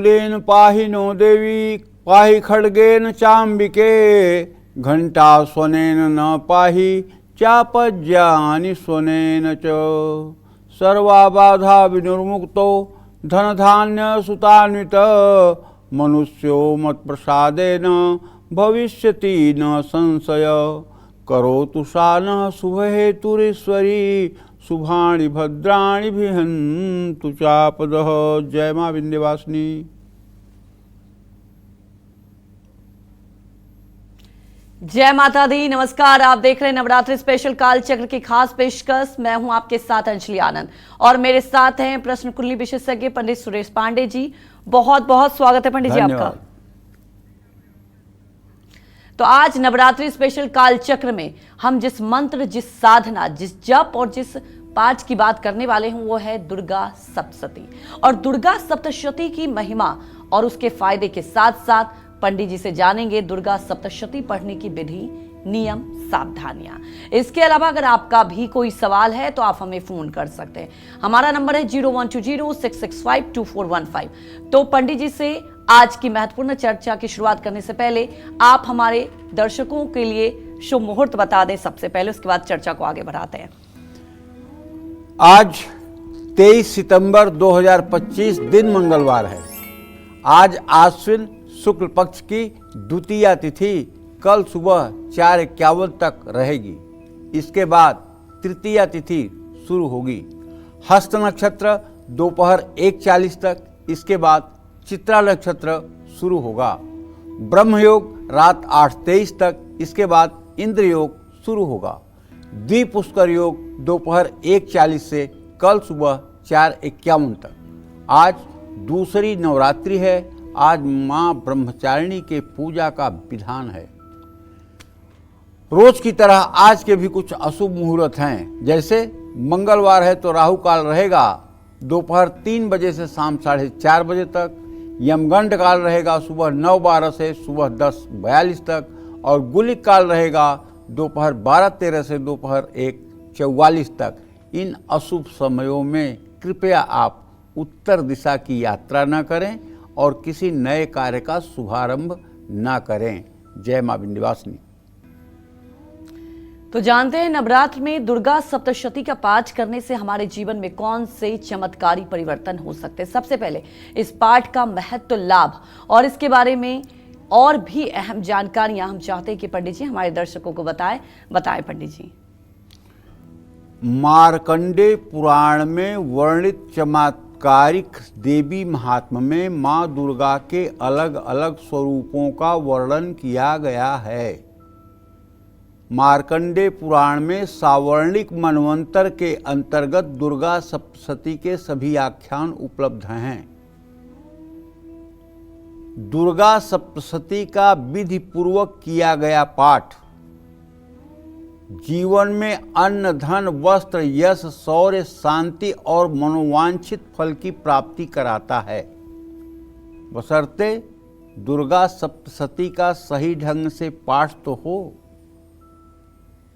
शूलेन पाहि नो देवी पाहि खड्गेन चाम्बिके घंटा स्वनेन न पाहि चापज्यानि स्वनेन च सर्वा बाधा विनिर्मुक्तो धनधान्य सुतान्वित मनुष्यो मत्प्रसादेन भविष्यति न संशय करोतु सा नः शुभहेतुरीश्वरी शुभानि भद्राणि भिहन्तु चापदः। जय मां विंध्यवासिनी। जय माता दी। नमस्कार, आप देख रहे हैं नवरात्रि स्पेशल काल चक्र की खास पेशकश। मैं हूं आपके साथ अंजलि आनंद और मेरे साथ हैं प्रश्न कुंडली विशेषज्ञ पंडित सुरेश पांडे जी। बहुत बहुत स्वागत है पंडित जी आपका। तो आज नवरात्रि स्पेशल काल चक्र में हम जिस मंत्र, जिस साधना, जिस जप और जिस पाठ की बात करने वाले हैं वो है दुर्गा सप्तशती। और दुर्गा सप्तशती की महिमा और उसके फायदे के साथ साथ पंडित जी से जानेंगे दुर्गा सप्तशती पढ़ने की विधि, नियम, सावधानियां। इसके अलावा अगर आपका भी कोई सवाल है तो आप हमें फोन कर सकते हैं। हमारा नंबर है 012066524415। तो पंडित जी से आज की महत्वपूर्ण चर्चा की शुरुआत करने से पहले आप हमारे दर्शकों के लिए शुभ मुहूर्त बता दें सबसे पहले, उसके बाद चर्चा को आगे बढ़ाते हैं। आज 23 सितंबर 2025 दिन मंगलवार है। आज आश्विन शुक्ल पक्ष की द्वितीया तिथि कल सुबह 4:51 तक रहेगी। इसके बाद तृतीया तिथि शुरू होगी। हस्त नक्षत्र दोपहर 1:40 तक, इसके बाद चित्रा नक्षत्र शुरू होगा। ब्रह्म योग रात 8:23 तक, इसके बाद इंद्र योग शुरू होगा। द्विपुष्कर योग दोपहर 1:40 से कल सुबह 4:51 तक। आज दूसरी नवरात्रि है। आज मां ब्रह्मचारिणी के पूजा का विधान है। रोज की तरह आज के भी कुछ अशुभ मुहूर्त हैं। जैसे मंगलवार है तो राहु काल रहेगा दोपहर 3 बजे से शाम 4:30 बजे तक। यमगंड काल रहेगा सुबह 9:12 से सुबह 10:42 तक। और गुलिक काल रहेगा दोपहर 12:13 से दोपहर 1:44 तक। इन अशुभ समयों में कृपया आप उत्तर दिशा की यात्रा न करें और किसी नए कार्य का शुभारंभ न करें। जय मां विंध्यवासिनी। तो जानते हैं नवरात्र में दुर्गा सप्तशती का पाठ करने से हमारे जीवन में कौन से चमत्कारी परिवर्तन हो सकते हैं। सबसे पहले इस पाठ का महत्व, लाभ और इसके बारे में और भी अहम जानकारियां हम चाहते हैं कि पंडित जी हमारे दर्शकों को बताएं पंडित जी। मार्कंडेय पुराण में वर्णित चमत्कारिक देवी महात्म्य में मां दुर्गा के अलग अलग स्वरूपों का वर्णन किया गया है। मार्कंडेय पुराण में सावर्णिक मनवंतर के अंतर्गत दुर्गा सप्तशती के सभी आख्यान उपलब्ध हैं। दुर्गा सप्तशती का विधि पूर्वक किया गया पाठ जीवन में अन्न, धन, वस्त्र, यश, शौर्य, शांति और मनोवांछित फल की प्राप्ति कराता है, बशर्ते दुर्गा सप्तशती का सही ढंग से पाठ तो हो।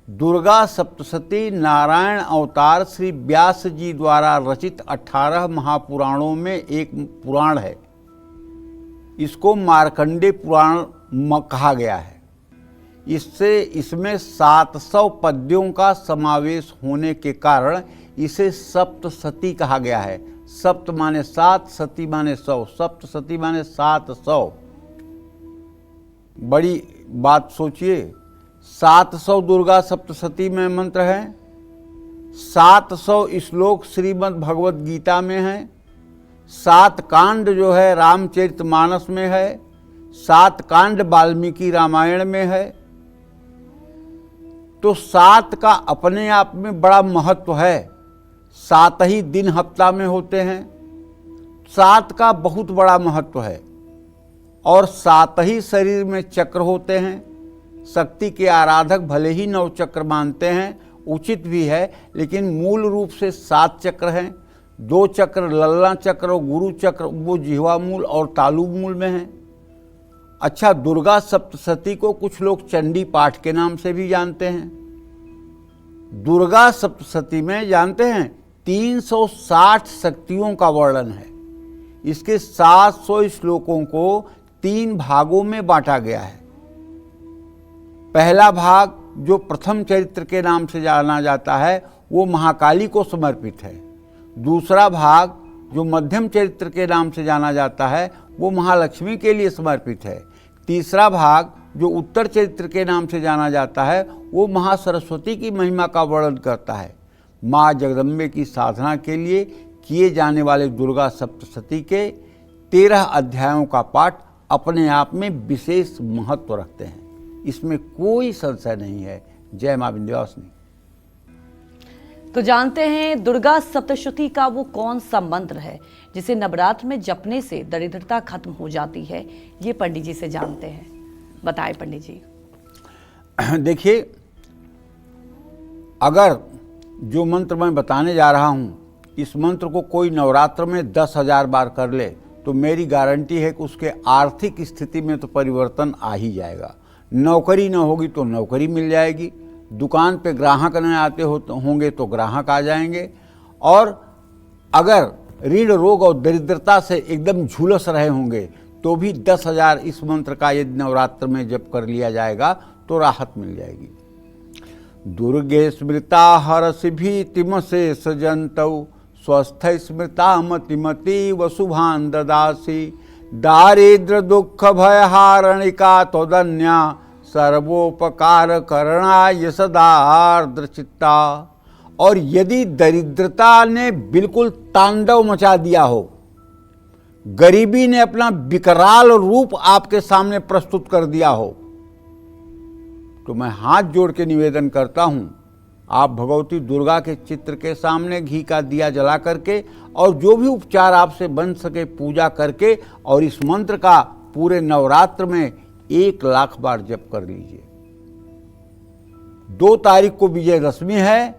दुर्गा सप्तशती नारायण अवतार श्री व्यास जी द्वारा रचित 18 महापुराणों में एक पुराण है। इसको मार्कंडेय पुराण कहा गया है। इसमें 700 पद्यों का समावेश होने के कारण इसे सप्तशती कहा गया है। सप्त माने 7, सती माने 100, सप्तशती माने 700। बड़ी बात सोचिए, 700 दुर्गा सप्तशती में मंत्र हैं, 700 श्लोक श्रीमद् भगवत गीता में हैं, 7 कांड जो है रामचरितमानस में है, 7 कांड वाल्मीकि रामायण में है। तो 7 का अपने आप में बड़ा महत्व है। 7 ही दिन हफ्ता में होते हैं, 7 का बहुत बड़ा महत्व है। और 7 ही शरीर में चक्र होते हैं। शक्ति के आराधक भले ही 9 चक्र मानते हैं, उचित भी है, लेकिन मूल रूप से 7 चक्र हैं। 2 चक्र लल्ला चक्र और गुरु चक्र वो जिह्वा मूल और तालु मूल में हैं। अच्छा, दुर्गा सप्तशती को कुछ लोग चंडी पाठ के नाम से भी जानते हैं। दुर्गा सप्तशती में जानते हैं 360 शक्तियों का वर्णन है। इसके 700 श्लोकों को 3 भागों में बांटा गया है। पहला भाग जो प्रथम चरित्र के नाम से जाना जाता है वो महाकाली को समर्पित है। दूसरा भाग जो मध्यम चरित्र के नाम से जाना जाता है वो महालक्ष्मी के लिए समर्पित है। तीसरा भाग जो उत्तर चरित्र के नाम से जाना जाता है वो महासरस्वती की महिमा का वर्णन करता है। माँ जगदम्बे की साधना के लिए किए जाने वाले दुर्गा सप्तशती के 13 अध्यायों का पाठ अपने आप में विशेष महत्व रखते हैं, इसमें कोई संशय नहीं है। जय मां विंध्यवासिनी। तो जानते हैं दुर्गा सप्तशती का वो कौन सा मंत्र है जिसे नवरात्र में जपने से दरिद्रता खत्म हो जाती है, ये पंडित जी से जानते हैं। बताएं पंडित जी। देखिए, अगर जो मंत्र मैं बताने जा रहा हूं इस मंत्र को कोई नवरात्र में 10,000 बार कर ले तो मेरी गारंटी है कि उसके आर्थिक स्थिति में तो परिवर्तन आ ही जाएगा। नौकरी न होगी तो नौकरी मिल जाएगी, दुकान पे ग्राहक न आते होंगे तो ग्राहक आ जाएंगे, और अगर ऋण रोग और दरिद्रता से एकदम झुलस रहे होंगे तो भी 10,000 इस मंत्र का यदि नवरात्र में जप कर लिया जाएगा तो राहत मिल जाएगी। दुर्गे स्मृता हरसि भीतिम से सजंतौ स्वस्थ स्मृता मतिमती वसुभान ददासी दारिद्र दुख भयहारणिका तोदन्या सर्वोपकार करणाय सदा आर्द्र चित्ता। और यदि दरिद्रता ने बिल्कुल तांडव मचा दिया हो, गरीबी ने अपना विकराल रूप आपके सामने प्रस्तुत कर दिया हो, तो मैं हाथ जोड़ के निवेदन करता हूं आप भगवती दुर्गा के चित्र के सामने घी का दिया जला करके और जो भी उपचार आपसे बन सके पूजा करके और इस मंत्र का पूरे नवरात्र में 1,00,000 बार जप कर लीजिए। 2 तारीख को विजयदशमी है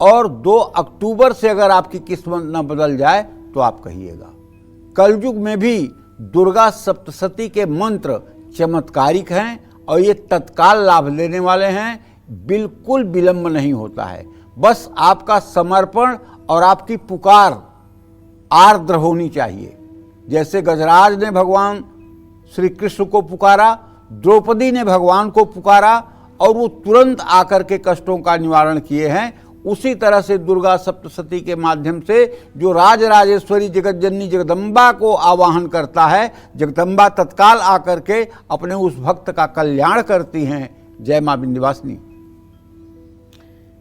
और 2 अक्टूबर से अगर आपकी किस्मत न बदल जाए तो आप कहिएगा। कलयुग में भी दुर्गा सप्तशती के मंत्र चमत्कारिक हैं और ये तत्काल लाभ लेने वाले हैं, बिल्कुल विलंब नहीं होता है। बस आपका समर्पण और आपकी पुकार आर्द्र होनी चाहिए। जैसे गजराज ने भगवान श्री कृष्ण को पुकारा, द्रौपदी ने भगवान को पुकारा और वो तुरंत आकर के कष्टों का निवारण किए हैं, उसी तरह से दुर्गा सप्तशती के माध्यम से जो राजराजेश्वरी जगत जननी जगदम्बा को आवाहन करता है, जगदम्बा तत्काल आकर के अपने उस भक्त का कल्याण करती हैं। जय मां विंध्यवासिनी।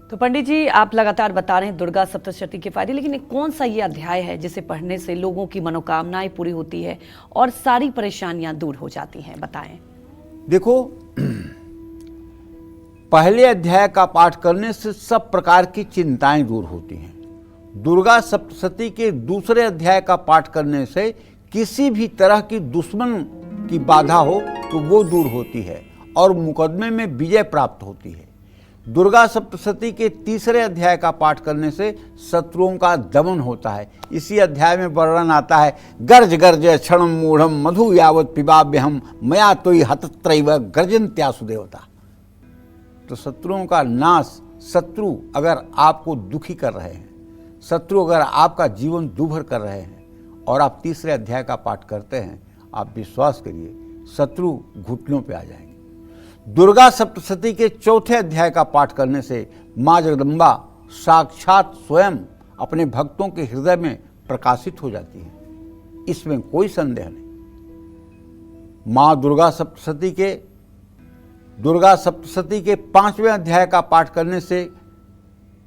तो पंडित जी, आप लगातार बता रहे हैं दुर्गा सप्तशती के फायदे, लेकिन कौन सा ये अध्याय है जिसे पढ़ने से लोगों की मनोकामनाएं पूरी होती है और सारी परेशानियां दूर हो जाती हैं, बताएं। देखो, पहले अध्याय का पाठ करने से सब प्रकार की चिंताएं दूर होती हैं। दुर्गा सप्तशती के दूसरे अध्याय का पाठ करने से किसी भी तरह की दुश्मन की बाधा हो तो वो दूर होती है और मुकदमे में विजय प्राप्त होती है। दुर्गा सप्तशती के तीसरे अध्याय का पाठ करने से शत्रुओं का दमन होता है। इसी अध्याय में वर्णन आता है, गर्ज गर्ज क्षणम मूढ़म मधु यावत पिबाभ्यहम मया तोई हतत्रैव गर्जन्त्यासु देवता। तो शत्रुओं का नाश, शत्रु अगर आपको दुखी कर रहे हैं, शत्रु अगर आपका जीवन दुभर कर रहे हैं और आप तीसरे अध्याय का पाठ करते हैं, आप विश्वास करिए शत्रु घुटनों पे आ जाएंगे। दुर्गा सप्तशती के चौथे अध्याय का पाठ करने से माँ जगदम्बा साक्षात स्वयं अपने भक्तों के हृदय में प्रकाशित हो जाती है, इसमें कोई संदेह नहीं। माँ दुर्गा सप्तशती के 5वें अध्याय का पाठ करने से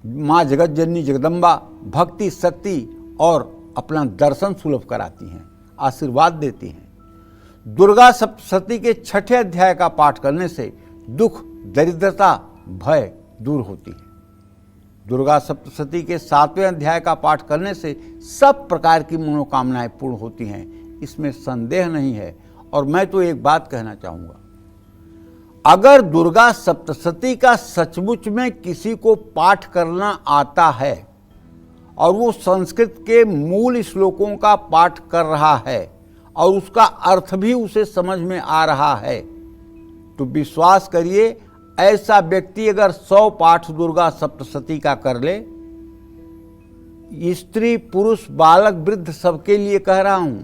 माँ जगत जननी जगदम्बा भक्ति, शक्ति और अपना दर्शन सुलभ कराती हैं, आशीर्वाद देती हैं। दुर्गा सप्तशती के 6ठे अध्याय का पाठ करने से दुख, दरिद्रता, भय दूर होती है। दुर्गा सप्तशती के 7वें अध्याय का पाठ करने से सब प्रकार की मनोकामनाएं पूर्ण होती हैं, इसमें संदेह नहीं है। और मैं तो एक बात कहना चाहूँगा, अगर दुर्गा सप्तशती का सचमुच में किसी को पाठ करना आता है और वो संस्कृत के मूल श्लोकों का पाठ कर रहा है और उसका अर्थ भी उसे समझ में आ रहा है, तो विश्वास करिए ऐसा व्यक्ति अगर 100 पाठ दुर्गा सप्तशती का कर ले, स्त्री पुरुष बालक वृद्ध सबके लिए कह रहा हूं,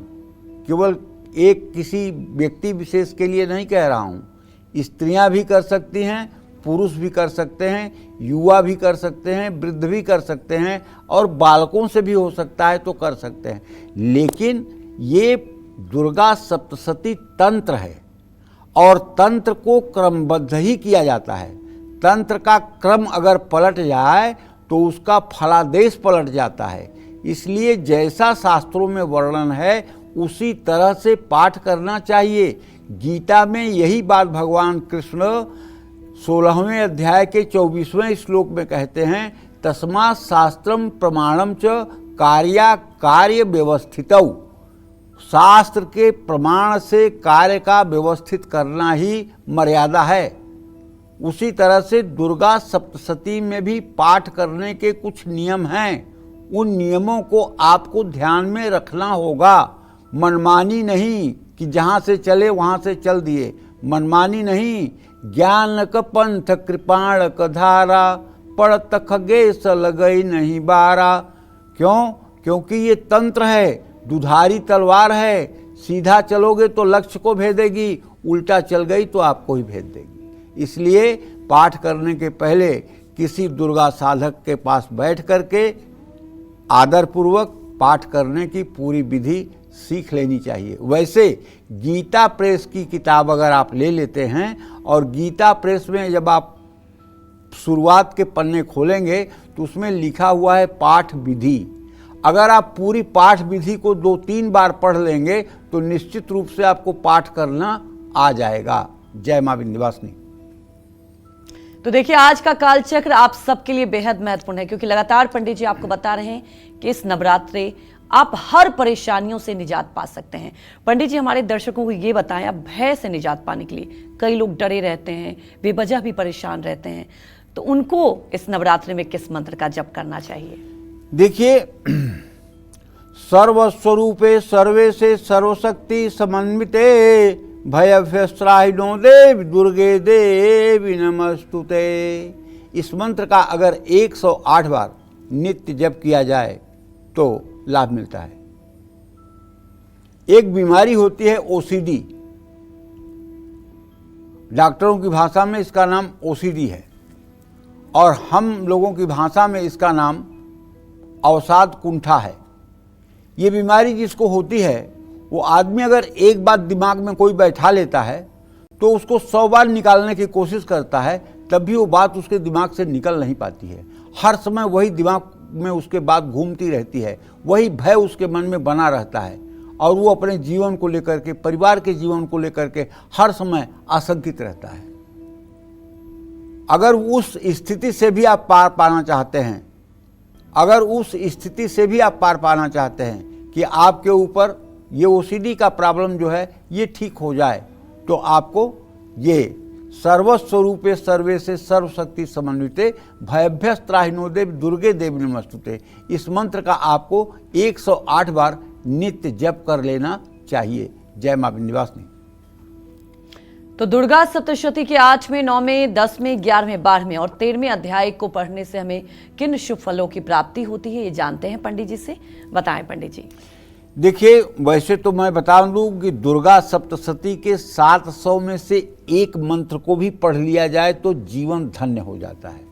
केवल एक किसी व्यक्ति विशेष के लिए नहीं कह रहा हूँ, स्त्रियां भी कर सकती हैं, पुरुष भी कर सकते हैं, युवा भी कर सकते हैं, वृद्ध भी कर सकते हैं और बालकों से भी हो सकता है तो कर सकते हैं। लेकिन ये दुर्गा सप्तशती तंत्र है और तंत्र को क्रमबद्ध ही किया जाता है। तंत्र का क्रम अगर पलट जाए तो उसका फलादेश पलट जाता है। इसलिए जैसा शास्त्रों में वर्णन है उसी तरह से पाठ करना चाहिए। गीता में यही बात भगवान कृष्ण 16वें अध्याय के 24वें श्लोक में कहते हैं, तस्मात् शास्त्रम प्रमाणम च कार्या कार्य व्यवस्थितौ। शास्त्र के प्रमाण से कार्य का व्यवस्थित करना ही मर्यादा है। उसी तरह से दुर्गा सप्तशती में भी पाठ करने के कुछ नियम हैं। उन नियमों को आपको ध्यान में रखना होगा। मनमानी नहीं कि जहाँ से चले वहाँ से चल दिए, मनमानी नहीं। ज्ञान क पंथ कृपाण क धारा, पढ़त खगे स लगई नहीं बारा। क्यों? क्योंकि ये तंत्र है, दुधारी तलवार है। सीधा चलोगे तो लक्ष्य को भेदेगी, उल्टा चल गई तो आपको ही भेज देगी। इसलिए पाठ करने के पहले किसी दुर्गा साधक के पास बैठ करके आदरपूर्वक पाठ करने की पूरी विधि सीख लेनी चाहिए। वैसे गीता प्रेस की किताब अगर आप ले लेते हैं और गीता प्रेस में जब आप शुरुआत के पन्ने खोलेंगे तो उसमें लिखा हुआ है पाठ विधि। अगर आप पूरी पाठ विधि को 2-3 बार पढ़ लेंगे तो निश्चित रूप से आपको पाठ करना आ जाएगा। जय मां विंध्यवासिनी। तो देखिए, आज का कालचक्र आप सबके लिए बेहद महत्वपूर्ण है, क्योंकि लगातार पंडित जी आपको बता रहे हैं कि इस नवरात्रे आप हर परेशानियों से निजात पा सकते हैं। पंडित जी, हमारे दर्शकों को ये बताएं, आप भय से निजात पाने के लिए, कई लोग डरे रहते हैं, बेवजह भी परेशान रहते हैं, तो उनको इस नवरात्रि में किस मंत्र का जप करना चाहिए? देखिए, सर्वस्वरूपे सर्वे से सर्वशक्ति समन्विते भयभ्यस्त्राहिनो देवी दुर्गे देवी नमस्तुते। इस मंत्र का अगर 108 बार नित्य जप किया जाए तो लाभ मिलता है। एक बीमारी होती है ओसीडी, डॉक्टरों की भाषा में इसका नाम ओसीडी है और हम लोगों की भाषा में इसका नाम अवसाद कुंठा है। ये बीमारी जिसको होती है वो आदमी अगर एक बात दिमाग में कोई बैठा लेता है तो उसको 100 बार निकालने की कोशिश करता है, तब भी वो बात उसके दिमाग से निकल नहीं पाती है। हर समय वही दिमाग में उसके बात घूमती रहती है, वही भय उसके मन में बना रहता है और वो अपने जीवन को लेकर के, परिवार के जीवन को लेकर के हर समय आशंकित रहता है। अगर उस स्थिति से भी आप पार पाना चाहते हैं, अगर उस स्थिति से भी आप पार पाना चाहते हैं कि आपके ऊपर ये ओसीडी का प्रॉब्लम जो है ये ठीक हो जाए, तो आपको ये सर्वस्वरूपे सर्वे से सर्वशक्ति समन्विते भयभ्यस्त्राहिनो देवी दुर्गे देवी नमस्तुते, इस मंत्र का आपको 108 बार नित्य जप कर लेना चाहिए। जय मां विंध्यवासिनी। तो दुर्गा सप्तशती के 8वें, 9वें, 10वें, 11वें, 12वें और 13वें अध्याय को पढ़ने से हमें किन शुभ फलों की प्राप्ति होती है, ये जानते हैं पंडित जी से। बताएं पंडित जी। देखिए, वैसे तो मैं बता दूं कि दुर्गा सप्तशती के 700 में से एक मंत्र को भी पढ़ लिया जाए तो जीवन धन्य हो जाता है।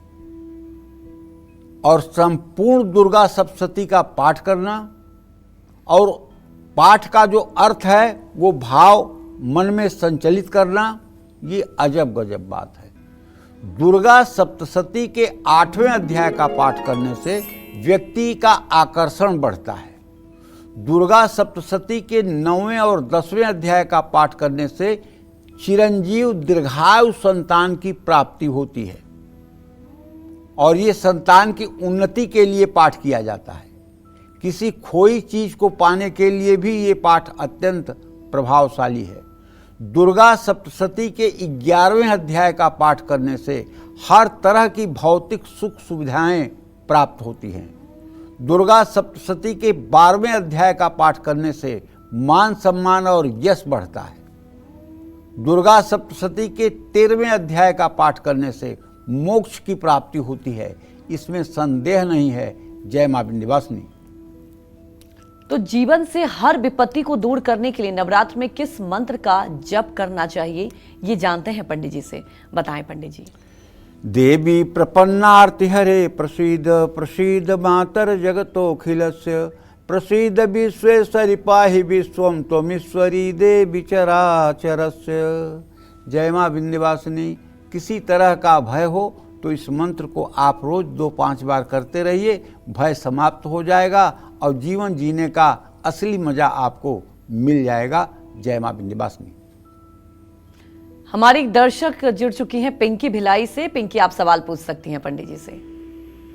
और संपूर्ण दुर्गा सप्तशती का पाठ करना और पाठ का जो अर्थ है वो भाव मन में संचलित करना, ये अजब गजब बात है। दुर्गा सप्तशती के 8वें अध्याय का पाठ करने से व्यक्ति का आकर्षण बढ़ता है। दुर्गा सप्तशती के 9वें और 10वें अध्याय का पाठ करने से चिरंजीव दीर्घायु संतान की प्राप्ति होती है और ये संतान की उन्नति के लिए पाठ किया जाता है। किसी खोई चीज को पाने के लिए भी ये पाठ अत्यंत प्रभावशाली है। दुर्गा सप्तशती के 11वें अध्याय का पाठ करने से हर तरह की भौतिक सुख सुविधाएं प्राप्त होती हैं। दुर्गा सप्तशती के 12वें अध्याय का पाठ करने से मान सम्मान और यश बढ़ता है। दुर्गा सप्तशती के 13वें अध्याय का पाठ करने से मोक्ष की प्राप्ति होती है, इसमें संदेह नहीं है। जय मां विंध्यवासिनी। तो जीवन से हर विपत्ति को दूर करने के लिए नवरात्र में किस मंत्र का जप करना चाहिए, ये जानते हैं पंडित जी से। बताएं पंडित जी। देवी प्रपन्नार्ति हरे प्रसीद प्रसीद मातर जगतोखिलस्य प्रसीद विश्वेश्वरी पाहि विश्वम त्वमीश्वरी देवी चराचरस्य। जय मां विंध्यवासिनी। किसी तरह का भय हो तो इस मंत्र को आप रोज 2-5 बार करते रहिए, भय समाप्त हो जाएगा और जीवन जीने का असली मजा आपको मिल जाएगा। जय मां विंध्यवासिनी। हमारी दर्शक जुड़ चुकी हैं पिंकी भिलाई से। पिंकी, आप सवाल पूछ सकती हैं पंडित जी से।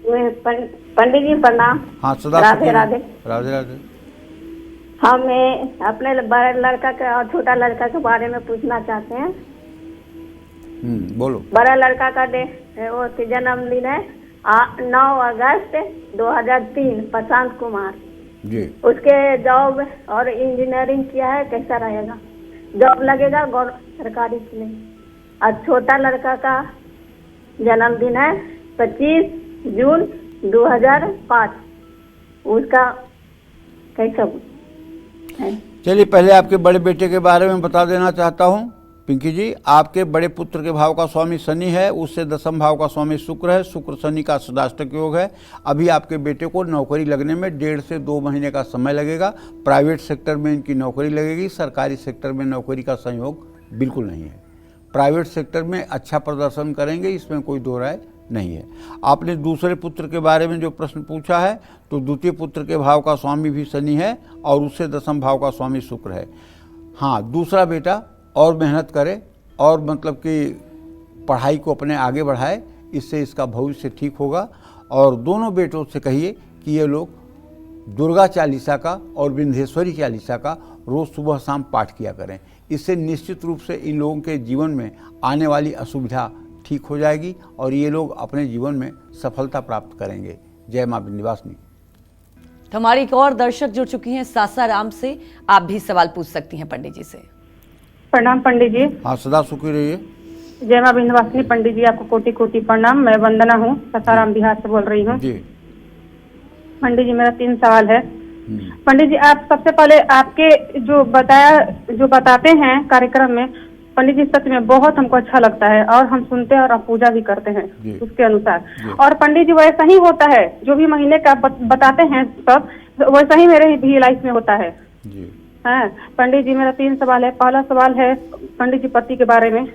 पंडित जी प्रणाम। हाँ, सदा राधे राधे। राधे राधे। हमें अपने बड़े लड़का के और छोटा लड़का के बारे में पूछना चाहते हैं। बोलो। बड़ा लड़का का वो जन्मदिन है 9 अगस्त 2003, प्रशांत कुमार जी। उसके जॉब और इंजीनियरिंग किया है, कैसा रहेगा? जॉब लगेगा सरकारी से नहीं। और छोटा लड़का का जन्मदिन है 25 जून 2005, उसका कैसा है? चलिए, पहले आपके बड़े बेटे के बारे में बता देना चाहता हूँ। पिंकी जी, आपके बड़े पुत्र के भाव का स्वामी शनि है, उससे दशम भाव का स्वामी शुक्र है। शुक्र शनि का सदाष्टक योग है। अभी आपके बेटे को नौकरी लगने में 1.5 से 2 महीने का समय लगेगा। प्राइवेट सेक्टर में इनकी नौकरी लगेगी, सरकारी सेक्टर में नौकरी का संयोग बिल्कुल नहीं है। प्राइवेट सेक्टर में अच्छा प्रदर्शन करेंगे, इसमें कोई दो राय नहीं है। आपने दूसरे पुत्र के बारे में जो प्रश्न पूछा है, तो द्वितीय पुत्र के भाव का स्वामी भी शनि है और उससे दशम भाव का स्वामी शुक्र है। हाँ, दूसरा बेटा और मेहनत करे और मतलब कि पढ़ाई को अपने आगे बढ़ाए, इससे इसका भविष्य ठीक होगा। और दोनों बेटों से कहिए कि ये लोग दुर्गा चालीसा का और विंध्येश्वरी चालीसा का रोज़ सुबह शाम पाठ किया करें। इससे निश्चित रूप से इन लोगों के जीवन में आने वाली असुविधा ठीक हो जाएगी और ये लोग अपने जीवन में सफलता प्राप्त करेंगे। जय मां विंध्यवासिनी। तो हमारी एक और दर्शक जुड़ चुकी हैं सासाराम से। आप भी सवाल पूछ सकती हैं पंडित जी से। प्रणाम पंडित जी। हाँ, सदा सुखी रहिए। जय मां विंध्यवासिनी। पंडित जी आपको कोटि कोटि प्रणाम। मैं वंदना हूँ, सासाराम बिहार से बोल रही हूँ जी। पंडित जी, मेरा 3 सवाल है। पंडित जी, आप सबसे पहले आपके जो बताते हैं कार्यक्रम में, पंडित जी सच में बहुत हमको अच्छा लगता है और हम सुनते हैं और आप पूजा भी करते हैं उसके अनुसार। और पंडित जी वैसा ही होता है, जो भी महीने का बताते हैं सब वैसा ही मेरे भी लाइफ में होता है जी। हाँ पंडित जी, मेरा 3 सवाल है। पहला सवाल है पंडित जी पति के बारे में।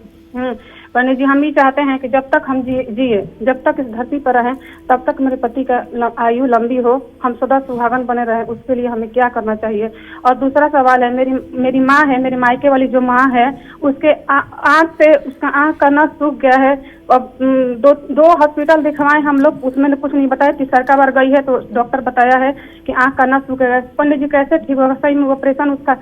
पंडित जी, हम ये चाहते हैं कि जब तक हम जिए, जब तक इस धरती पर रहें, तब तक मेरे पति का आयु लंबी हो, हम सदा सुहागन बने रहें, उसके लिए हमें क्या करना चाहिए? और दूसरा सवाल है, मेरी माँ है, मेरे मायके वाली जो माँ है, उसके आँख से उसका आँख का नस सूख गया है। अब 2 हॉस्पिटल दिखवाए हम लोग, उसमें कुछ नहीं बताया। तीसरा बार गई है तो डॉक्टर बताया है कि आँख का नस सूख गया। पंडित जी कैसे ठीक होगा? सही में ऑपरेशन उसका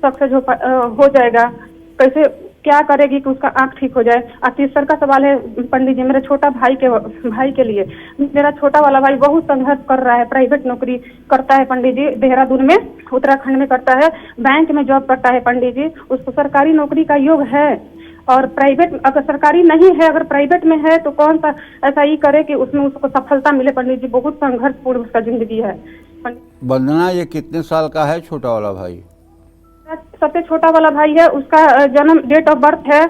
सक्सेस हो जाएगा? कैसे क्या करेगी कि उसका आंख ठीक हो जाए? और तीसरा का सवाल है पंडित जी, मेरे छोटा भाई के लिए। मेरा छोटा वाला भाई बहुत संघर्ष कर रहा है, प्राइवेट नौकरी करता है पंडित जी, देहरादून में, उत्तराखंड में करता है, बैंक में जॉब करता है पंडित जी। उसको सरकारी नौकरी का योग है और प्राइवेट, अगर सरकारी नहीं है, अगर प्राइवेट में है तो कौन सा ऐसा ही करे कि उसमें उसको सफलता मिले पंडित जी। बहुत संघर्षपूर्ण उसका जिंदगी है। वंदना, ये कितने साल का है छोटा वाला भाई? सबसे छोटा वाला भाई है, उसका जन्म डेट ऑफ बर्थ है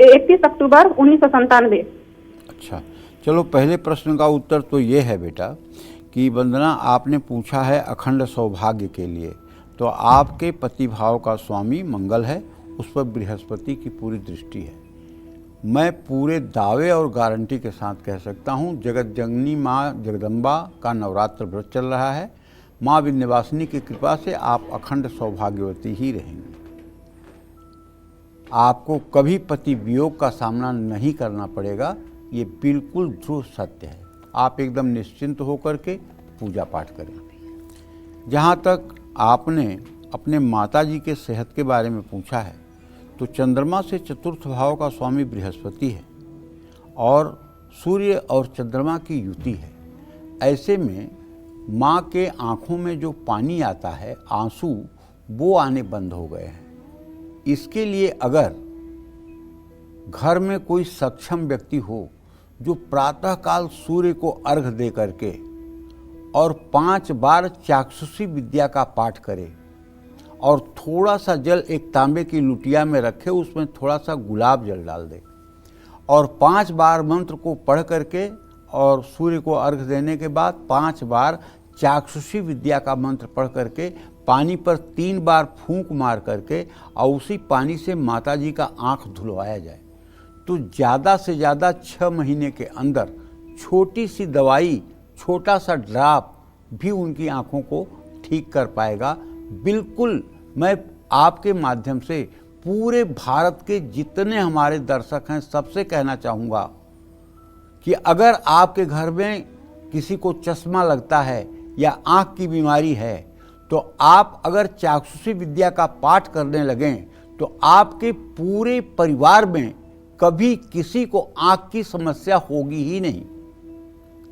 31 अक्टूबर 1997। अच्छा, चलो, पहले प्रश्न का उत्तर तो ये है बेटा कि वंदना, आपने पूछा है अखंड सौभाग्य के लिए, तो आपके पति भाव का स्वामी मंगल है, उस पर बृहस्पति की पूरी दृष्टि है। मैं पूरे दावे और गारंटी के साथ कह सकता हूँ, जगत जननी माँ जगदम्बा का नवरात्र व्रत चल रहा है। माँ विंध्यवासिनी की कृपा से आप अखंड सौभाग्यवती ही रहेंगे। आपको कभी पति वियोग का सामना नहीं करना पड़ेगा, ये बिल्कुल ध्रुव सत्य है। आप एकदम निश्चिंत होकर के पूजा पाठ करें। जहाँ तक आपने अपने माताजी के सेहत के बारे में पूछा है, तो चंद्रमा से चतुर्थ भाव का स्वामी बृहस्पति है और सूर्य और चंद्रमा की युति है। ऐसे में माँ के आँखों में जो पानी आता है, आंसू, वो आने बंद हो गए हैं। इसके लिए अगर घर में कोई सक्षम व्यक्ति हो जो प्रातःकाल सूर्य को अर्घ दे करके और 5 बार चाक्षुषी विद्या का पाठ करे और थोड़ा सा जल एक तांबे की लुटिया में रखे, उसमें थोड़ा सा गुलाब जल डाल दे और 5 बार मंत्र को पढ़ करके और सूर्य को अर्घ्य देने के बाद 5 बार चाक्षुषी विद्या का मंत्र पढ़ करके पानी पर 3 बार फूंक मार करके और उसी पानी से माता जी का आँख धुलवाया जाए तो ज़्यादा से ज़्यादा 6 महीने के अंदर छोटी सी दवाई, छोटा सा ड्राप भी उनकी आँखों को ठीक कर पाएगा। बिल्कुल मैं आपके माध्यम से पूरे भारत के जितने हमारे दर्शक हैं सबसे कहना चाहूँगा कि अगर आपके घर में किसी को चश्मा लगता है या आँख की बीमारी है तो आप अगर चाक्षुषी विद्या का पाठ करने लगें तो आपके पूरे परिवार में कभी किसी को आँख की समस्या होगी ही नहीं।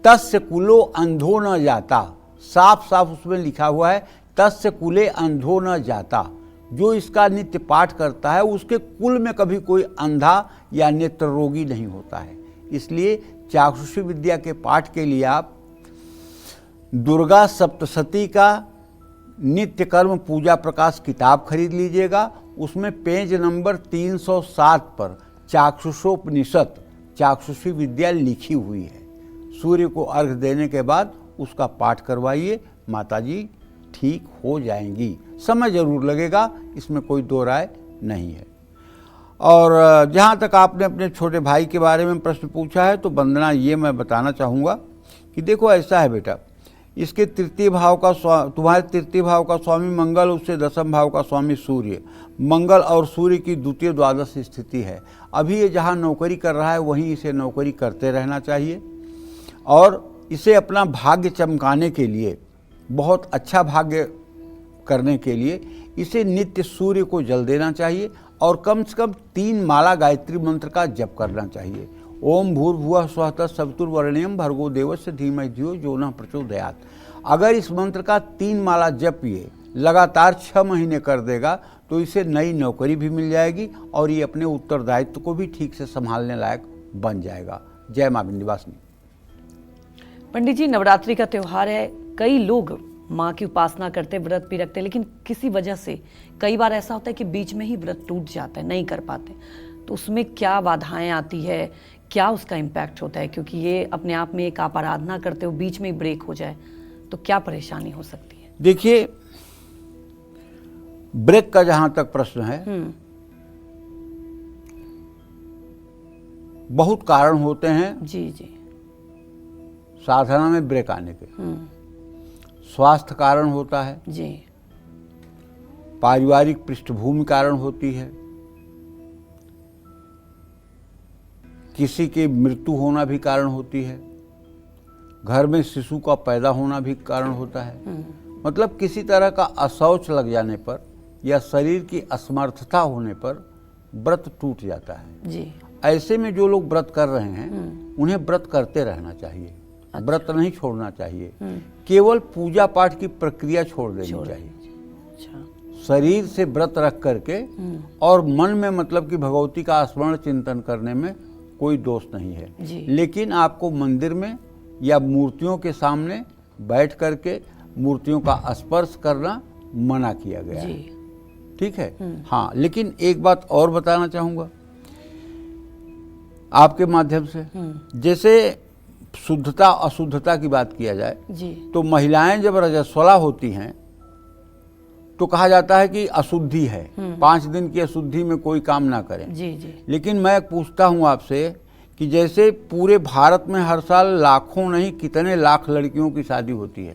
तस्य कुलो अंधो न जाता, साफ साफ उसमें लिखा हुआ है, तस्य कुले अंधो न जाता। जो इसका नित्य पाठ करता है उसके कुल में कभी कोई अंधा या नेत्र रोगी नहीं होता है। इसलिए चाक्षुषी विद्या के पाठ के लिए आप दुर्गा सप्तशती का नित्य कर्म पूजा प्रकाश किताब खरीद लीजिएगा। उसमें पेज नंबर 307 पर चाक्षुषोपनिषद चाक्षुषी विद्या लिखी हुई है। सूर्य को अर्घ्य देने के बाद उसका पाठ करवाइए, माताजी ठीक हो जाएंगी। समय जरूर लगेगा, इसमें कोई दो राय नहीं है। और जहाँ तक आपने अपने छोटे भाई के बारे में प्रश्न पूछा है तो वंदना, ये मैं बताना चाहूँगा कि देखो ऐसा है बेटा, इसके तृतीय भाव का तुम्हारे तृतीय भाव का स्वामी मंगल, उससे दसम भाव का स्वामी सूर्य। मंगल और सूर्य की द्वितीय द्वादश स्थिति है। अभी ये जहाँ नौकरी कर रहा है वहीं इसे नौकरी करते रहना चाहिए और इसे अपना भाग्य चमकाने के लिए, बहुत अच्छा भाग्य करने के लिए इसे नित्य सूर्य को जल देना चाहिए और कम से कम 3 माला गायत्री मंत्र का जप करना चाहिए। ओम भूर्भुवः स्वः तत्सवितुर्वरेण्यं भर्गो देवस्य धीमहि धियो यो नः प्रचोदयात्। अगर इस मंत्र का 3 माला जप ये लगातार 6 महीने कर देगा तो इसे नई नौकरी भी मिल जाएगी और ये अपने उत्तरदायित्व को भी ठीक से संभालने लायक बन जाएगा। जय मां विंध्यवासिनी। पंडित जी, नवरात्रि का त्यौहार है, कई लोग माँ की उपासना करते, व्रत भी रखते, लेकिन किसी वजह से कई बार ऐसा होता है कि बीच में ही व्रत टूट जाता है, नहीं कर पाते, तो उसमें क्या बाधाएं आती है, क्या उसका इम्पैक्ट होता है? क्योंकि ये अपने आप में एक आप आराधना करते हो, बीच में ही ब्रेक हो जाए तो क्या परेशानी हो सकती है? देखिए, ब्रेक का जहां तक प्रश्न है, बहुत कारण होते हैं जी जी साधना में ब्रेक आने के। स्वास्थ्य कारण होता है जी, पारिवारिक पृष्ठभूमि कारण होती है, किसी की मृत्यु होना भी कारण होती है, घर में शिशु का पैदा होना भी कारण होता है। मतलब किसी तरह का अशौच लग जाने पर या शरीर की असमर्थता होने पर व्रत टूट जाता है जी। ऐसे में जो लोग व्रत कर रहे हैं उन्हें व्रत करते रहना चाहिए। अच्छा। व्रत नहीं छोड़ना चाहिए, केवल पूजा पाठ की प्रक्रिया छोड़ देनी चाहिए। अच्छा। शरीर से व्रत रख करके और मन में मतलब कि भगवती का स्मरण चिंतन करने में कोई दोष नहीं है जी। लेकिन आपको मंदिर में या मूर्तियों के सामने बैठ करके मूर्तियों का स्पर्श करना मना किया गया है। ठीक है। हाँ, लेकिन एक बात और बताना चाहूँगा आपके माध्यम से, जैसे शुद्धता अशुद्धता की बात किया जाए जी। तो महिलाएं जब रजस्वला होती हैं तो कहा जाता है कि अशुद्धि है, 5 दिन की अशुद्धि में कोई काम ना करें। जी जी। लेकिन मैं पूछता हूं आपसे कि जैसे पूरे भारत में हर साल लाखों नहीं कितने लाख लड़कियों की शादी होती है,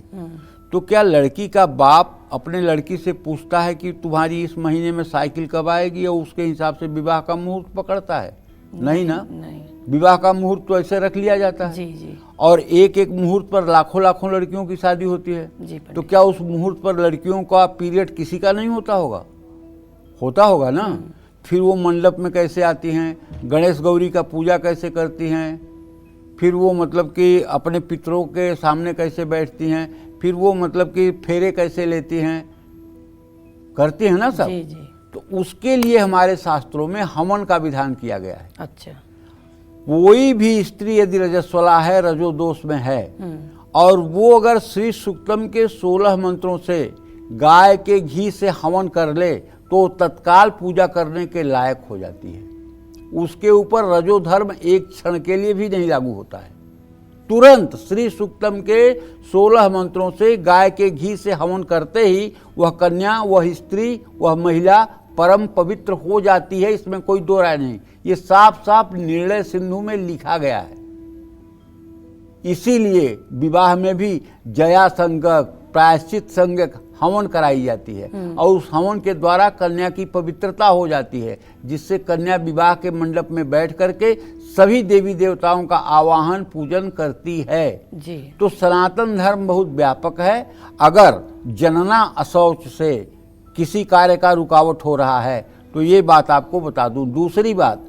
तो क्या लड़की का बाप अपने लड़की से पूछता है कि तुम्हारी इस महीने में साइकिल कब आएगी और उसके हिसाब से विवाह का मुहूर्त पकड़ता है? नहीं ना। नहीं। विवाह का मुहूर्त तो ऐसे रख लिया जाता है जी जी। और एक एक मुहूर्त पर लाखों लाखों लड़कियों की शादी होती है। जी, तो क्या उस मुहूर्त पर लड़कियों का पीरियड किसी का नहीं होता होगा? होता होगा ना। फिर वो मंडप में कैसे आती हैं, गणेश गौरी का पूजा कैसे करती हैं, फिर वो मतलब कि अपने पितरों के सामने कैसे बैठती हैं, फिर वो मतलब कि फेरे कैसे लेती हैं, करती हैं ना सब। जी जी। तो उसके लिए हमारे शास्त्रों में हवन का विधान किया गया है। अच्छा। कोई भी स्त्री यदि रजस्वला है, रजो दोष में है और वो अगर श्री सूक्तम के 16 मंत्रों से गाय के घी से हवन कर ले तो तत्काल पूजा करने के लायक हो जाती है। उसके ऊपर रजोधर्म एक क्षण के लिए भी नहीं लागू होता है। तुरंत श्री सूक्तम के 16 मंत्रों से गाय के घी से हवन करते ही वह कन्या, वह स्त्री, वह महिला परम पवित्र हो जाती है। इसमें कोई दो राय नहीं, ये साफ साफ निर्णय सिंधु में लिखा गया है। इसीलिए विवाह में भी जया संज्ञक, प्रायश्चित संज्ञक हवन कराई जाती है और उस हवन के द्वारा कन्या की पवित्रता हो जाती है, जिससे कन्या विवाह के मंडप में बैठ करके सभी देवी देवताओं का आवाहन पूजन करती है जी। तो सनातन धर्म बहुत व्यापक है। अगर जनना अशौच से किसी कार्य का रुकावट हो रहा है तो ये बात आपको बता दूं। दूसरी बात,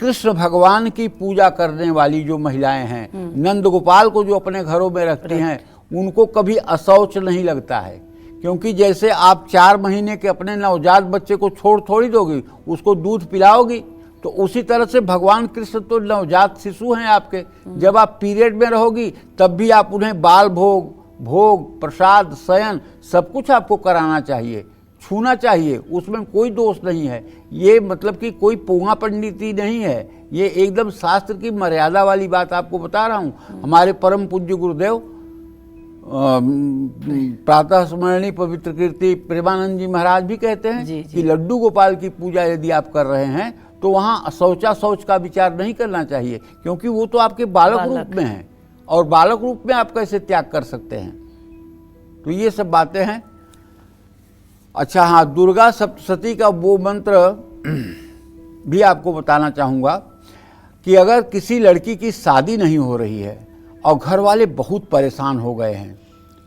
कृष्ण भगवान की पूजा करने वाली जो महिलाएं हैं, नंद गोपाल को जो अपने घरों में रखती हैं, उनको कभी अशौच नहीं लगता है। क्योंकि जैसे आप 4 महीने के अपने नवजात बच्चे को छोड़ थोड़ी दोगी, उसको दूध पिलाओगी, तो उसी तरह से भगवान कृष्ण तो नवजात शिशु हैं आपके। जब आप पीरियड में रहोगी तब भी आप उन्हें बाल भोग, प्रसाद, शयन सब कुछ आपको कराना चाहिए, छूना चाहिए, उसमें कोई दोष नहीं है। ये मतलब कि कोई पोंगा पंडिती नहीं है, ये एकदम शास्त्र की मर्यादा वाली बात आपको बता रहा हूँ। हमारे परम पूज्य गुरुदेव प्रातः स्मरणी पवित्र कीर्ति प्रेमानंद जी महाराज भी कहते हैं कि लड्डू गोपाल की पूजा यदि आप कर रहे हैं तो वहाँ शौच का विचार नहीं करना चाहिए, क्योंकि वो तो आपके बालक रूप में है और बालक रूप में आप कैसे त्याग कर सकते हैं। तो ये सब बातें हैं। अच्छा हाँ, दुर्गा सप्तशती का वो मंत्र भी आपको बताना चाहूँगा कि अगर किसी लड़की की शादी नहीं हो रही है और घर वाले बहुत परेशान हो गए हैं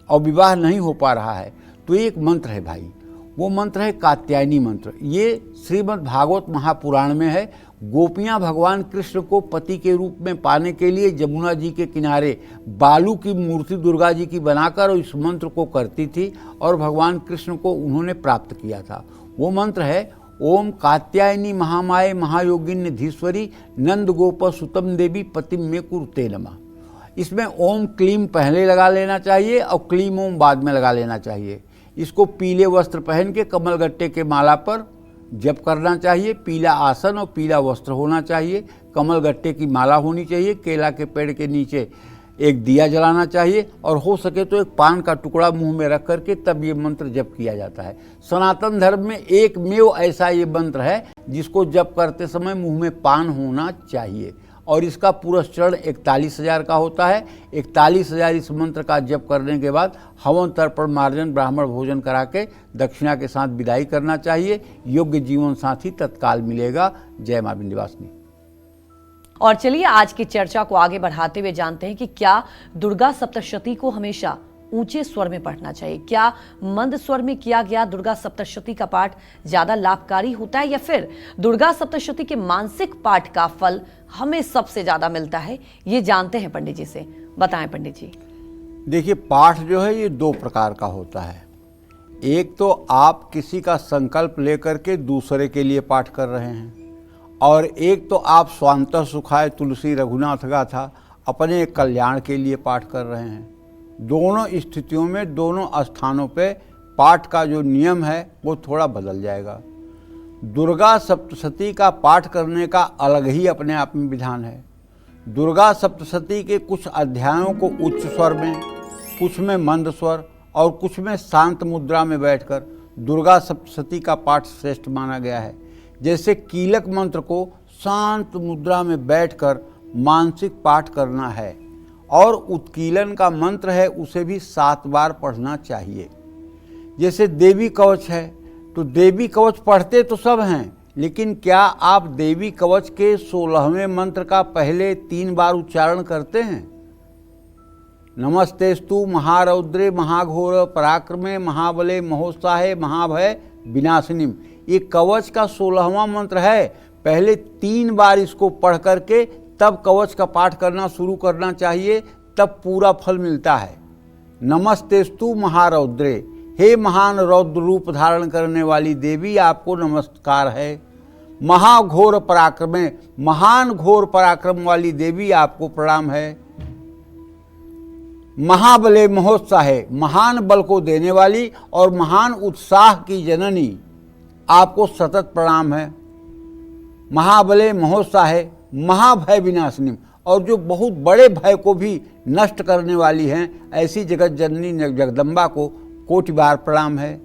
और विवाह नहीं हो पा रहा है तो एक मंत्र है भाई, वो मंत्र है कात्यायनी मंत्र। ये श्रीमद् भागवत महापुराण में है। गोपियाँ भगवान कृष्ण को पति के रूप में पाने के लिए यमुना जी के किनारे बालू की मूर्ति दुर्गा जी की बनाकर इस मंत्र को करती थी और भगवान कृष्ण को उन्होंने प्राप्त किया था। वो मंत्र है ओम कात्यायनी महामाये महायोगिन्य धीश्वरी नंद गोप सुतम देवी पतिम में कुरुते नमः। इसमें ओम क्लीम पहले लगा लेना चाहिए और क्लीम ओम बाद में लगा लेना चाहिए। इसको पीले वस्त्र पहन के कमलगट्टे के माला पर जप करना चाहिए। पीला आसन और पीला वस्त्र होना चाहिए, कमलगट्टे की माला होनी चाहिए, केला के पेड़ के नीचे एक दिया जलाना चाहिए और हो सके तो एक पान का टुकड़ा मुंह में रख करके तब ये मंत्र जप किया जाता है। सनातन धर्म में एकमेव ऐसा ये मंत्र है जिसको जप करते समय मुंह में पान होना चाहिए और इसका पुरस्चरण 41,000 का होता है। 41,000 इस मंत्र का जप करने के बाद हवन तर्पण मार्जन ब्राह्मण भोजन करा के दक्षिणा के साथ विदाई करना चाहिए। योग्य जीवन साथी तत्काल मिलेगा। जय मां विंध्यवासिनी। और चलिए आज की चर्चा को आगे बढ़ाते हुए जानते हैं कि क्या दुर्गा सप्तशती को हमेशा ऊंचे स्वर में पढ़ना चाहिए? क्या मंद स्वर में किया गया दुर्गा सप्तशती का पाठ ज्यादा लाभकारी होता है या फिर दुर्गा सप्तशती के मानसिक पाठ का फल हमें सबसे ज्यादा मिलता है? ये जानते हैं पंडित जी से। बताएं पंडित जी। देखिए, पाठ जो है ये 2 प्रकार का होता है। एक तो आप किसी का संकल्प लेकर के दूसरे के लिए पाठ कर रहे हैं और एक तो आप स्वांतः सुखाय तुलसी रघुनाथ गाथा अपने कल्याण के लिए पाठ कर रहे हैं। दोनों स्थितियों में दोनों स्थानों पे पाठ का जो नियम है वो थोड़ा बदल जाएगा। दुर्गा सप्तशती का पाठ करने का अलग ही अपने आप में विधान है। दुर्गा सप्तशती के कुछ अध्यायों को उच्च स्वर में, कुछ में मंद स्वर और कुछ में शांत मुद्रा में बैठकर दुर्गा सप्तशती का पाठ श्रेष्ठ माना गया है। जैसे कीलक मंत्र को शांत मुद्रा में बैठकर मानसिक पाठ करना है और उत्कीलन का मंत्र है उसे भी 7 बार पढ़ना चाहिए। जैसे देवी कवच है तो देवी कवच पढ़ते तो सब हैं, लेकिन क्या आप देवी कवच के 16वें मंत्र का पहले 3 बार उच्चारण करते हैं? नमस्तेस्तु महारौद्रे महाघोर पराक्रमे महाबले महोत्साहे महाभय विनाशिनीम। ये कवच का 16वां मंत्र है। पहले 3 बार इसको पढ़ करके तब कवच का पाठ करना शुरू करना चाहिए, तब पूरा फल मिलता है। नमस्तेस्तु महारौद्रे, हे महान रौद्र रूप धारण करने वाली देवी आपको नमस्कार है। महाघोर पराक्रमे, महान घोर पराक्रम वाली देवी आपको प्रणाम है। महाबले महोत्साहे, महान बल को देने वाली और महान उत्साह की जननी, आपको सतत प्रणाम है। महाबले महोत्साहे, महाभय विनाशिनी, और जो बहुत बड़े भय को भी नष्ट करने वाली हैं, ऐसी जगत जननी जगदम्बा को कोटि बार प्रणाम है।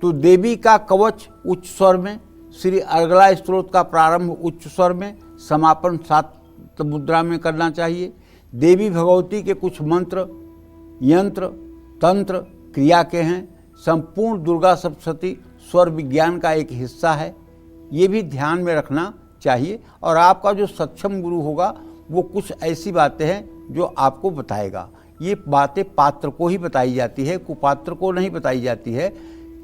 तो देवी का कवच उच्च स्वर में, श्री अर्गला स्तोत्र का प्रारंभ उच्च स्वर में, समापन 7 मुद्रा में करना चाहिए। देवी भगवती के कुछ मंत्र, यंत्र, तंत्र, क्रिया के हैं। संपूर्ण दुर्गा सप्तशती स्वर विज्ञान का एक हिस्सा है, ये भी ध्यान में रखना चाहिए। और आपका जो सक्षम गुरु होगा वो कुछ ऐसी बातें हैं जो आपको बताएगा। ये बातें पात्र को ही बताई जाती है, कुपात्र को नहीं बताई जाती है,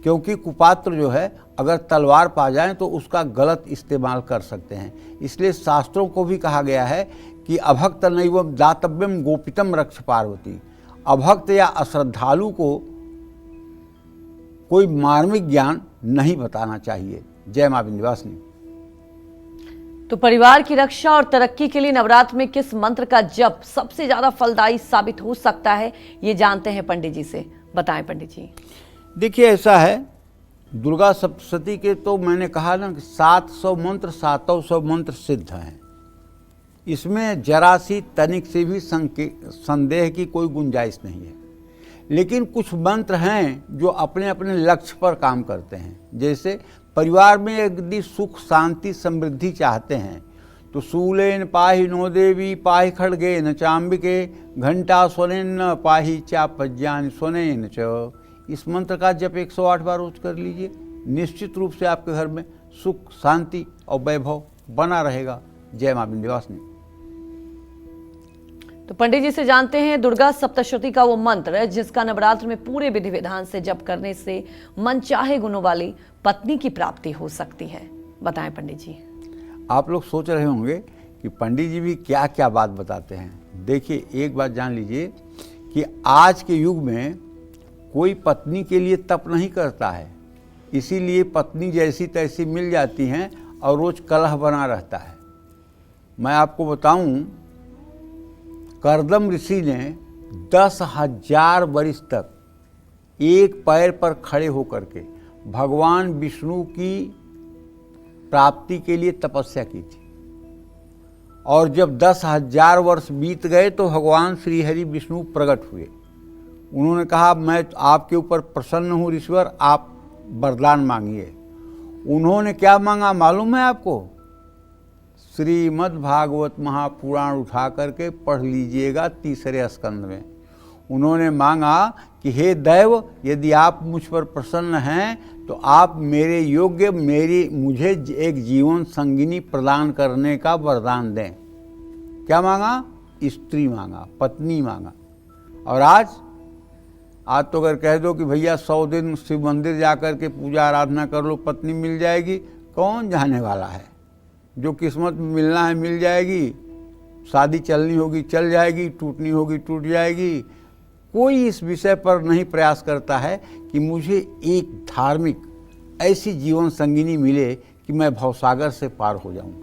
क्योंकि कुपात्र जो है अगर तलवार पा जाए तो उसका गलत इस्तेमाल कर सकते हैं। इसलिए शास्त्रों को भी कहा गया है कि अभक्त नैवम दातव्यम गोपितम रक्ष पार्वती। अभक्त या अश्रद्धालु को कोई मार्मिक ज्ञान नहीं बताना चाहिए। जय मां विंध्यवासिनी। तो परिवार की रक्षा और तरक्की के लिए नवरात्र में किस मंत्र का जप सबसे ज्यादा फलदायी साबित हो सकता है, ये जानते हैं पंडित जी से। बताएं पंडित जी। देखिए, ऐसा है, दुर्गा सप्तशती के तो मैंने कहा ना कि 700 मंत्र, 700 मंत्र सिद्ध हैं। इसमें जरा सी तनिक से भी संदेह की कोई गुंजाइश नहीं है। लेकिन कुछ मंत्र हैं जो अपने अपने लक्ष्य पर काम करते हैं। जैसे परिवार में यदि सुख, शांति, समृद्धि चाहते हैं तो शूलेन पाहि नो देवी पाहि खड्गेन चाम्बिके घंटा स्वनेन पाहि चापज्ञान स्वनेन च। इस मंत्र का जप 108 बार रोज कर लीजिए। निश्चित रूप से आपके घर में सुख, शांति और वैभव बना रहेगा। जय मां विंध्यवासिनी। तो पंडित जी से जानते हैं दुर्गा सप्तशती का वो मंत्र जिसका नवरात्र में पूरे विधि विधान से जप करने से मनचाहे गुणों वाली पत्नी की प्राप्ति हो सकती है। बताएं पंडित जी। आप लोग सोच रहे होंगे कि पंडित जी भी क्या क्या बात बताते हैं। देखिए, एक बात जान लीजिए कि आज के युग में कोई पत्नी के लिए तप नहीं करता है, इसीलिए पत्नी जैसी तैसी मिल जाती हैं और रोज कलह बना रहता है। मैं आपको बताऊं, करदम ऋषि ने 10,000 वर्ष तक एक पैर पर खड़े होकर के भगवान विष्णु की प्राप्ति के लिए तपस्या की थी। और जब 10,000 वर्ष बीत गए तो भगवान श्री हरि विष्णु प्रकट हुए। उन्होंने कहा, मैं आपके ऊपर प्रसन्न हूँ ऋषिवर, आप वरदान मांगिए। उन्होंने क्या मांगा मालूम है आपको? श्रीमद् भागवत महापुराण उठा करके पढ़ लीजिएगा 3रे स्कंद में। उन्होंने मांगा कि हे दैव, यदि आप मुझ पर प्रसन्न हैं तो आप मेरे योग्य मुझे एक जीवन संगिनी प्रदान करने का वरदान दें। क्या मांगा? स्त्री मांगा, पत्नी मांगा। और आज तो अगर कह दो कि भैया 100 दिन शिव मंदिर जाकर के पूजा आराधना कर लो, पत्नी मिल जाएगी, कौन जाने वाला है? जो किस्मत में मिलना है मिल जाएगी, शादी चलनी होगी चल जाएगी, टूटनी होगी टूट जाएगी। कोई इस विषय पर नहीं प्रयास करता है कि मुझे एक धार्मिक ऐसी जीवन संगिनी मिले कि मैं भवसागर से पार हो जाऊं।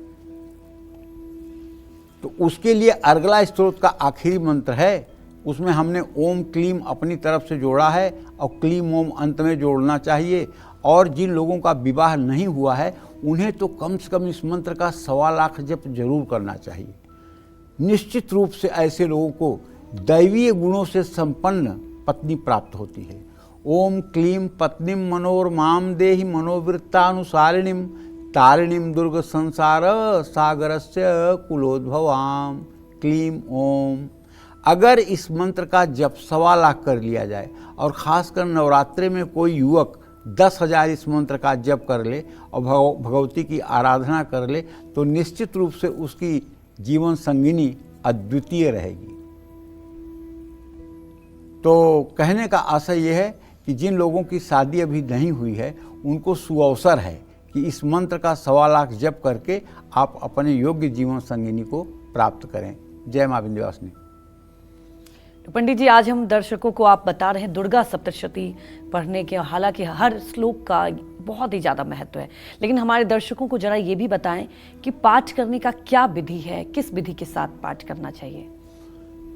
तो उसके लिए अर्गला स्तोत्र का आखिरी मंत्र है, उसमें हमने ओम क्लीम अपनी तरफ से जोड़ा है और क्लीम ओम अंत में जोड़ना चाहिए। और जिन लोगों का विवाह नहीं हुआ है उन्हें तो कम से कम इस मंत्र का 1.25 लाख जप जरूर करना चाहिए। निश्चित रूप से ऐसे लोगों को दैवीय गुणों से संपन्न पत्नी प्राप्त होती है। ओम क्लीम पत्नीम मनोरमाम देहि मनोवृत्तानुसारिणीम तारिणीम दुर्ग संसार सागरस्य कुलोद्भवाम। क्लीम ओम। अगर इस मंत्र का जप 1.25 लाख कर लिया जाए और ख़ासकर नवरात्रि में कोई युवक 10,000 इस मंत्र का जप कर ले और भगवती की आराधना कर ले तो निश्चित रूप से उसकी जीवन संगिनी अद्वितीय रहेगी। तो कहने का आशय यह है कि जिन लोगों की शादी अभी नहीं हुई है उनको सुअवसर है कि इस मंत्र का 1.25 लाख जप करके आप अपने योग्य जीवन संगिनी को प्राप्त करें। जय मां विंध्यवासिनी। पंडित जी, आज हम दर्शकों को आप बता रहे हैं दुर्गा सप्तशती पढ़ने के, हालांकि हर श्लोक का बहुत ही ज़्यादा महत्व है, लेकिन हमारे दर्शकों को जरा ये भी बताएं कि पाठ करने का क्या विधि है, किस विधि के साथ पाठ करना चाहिए।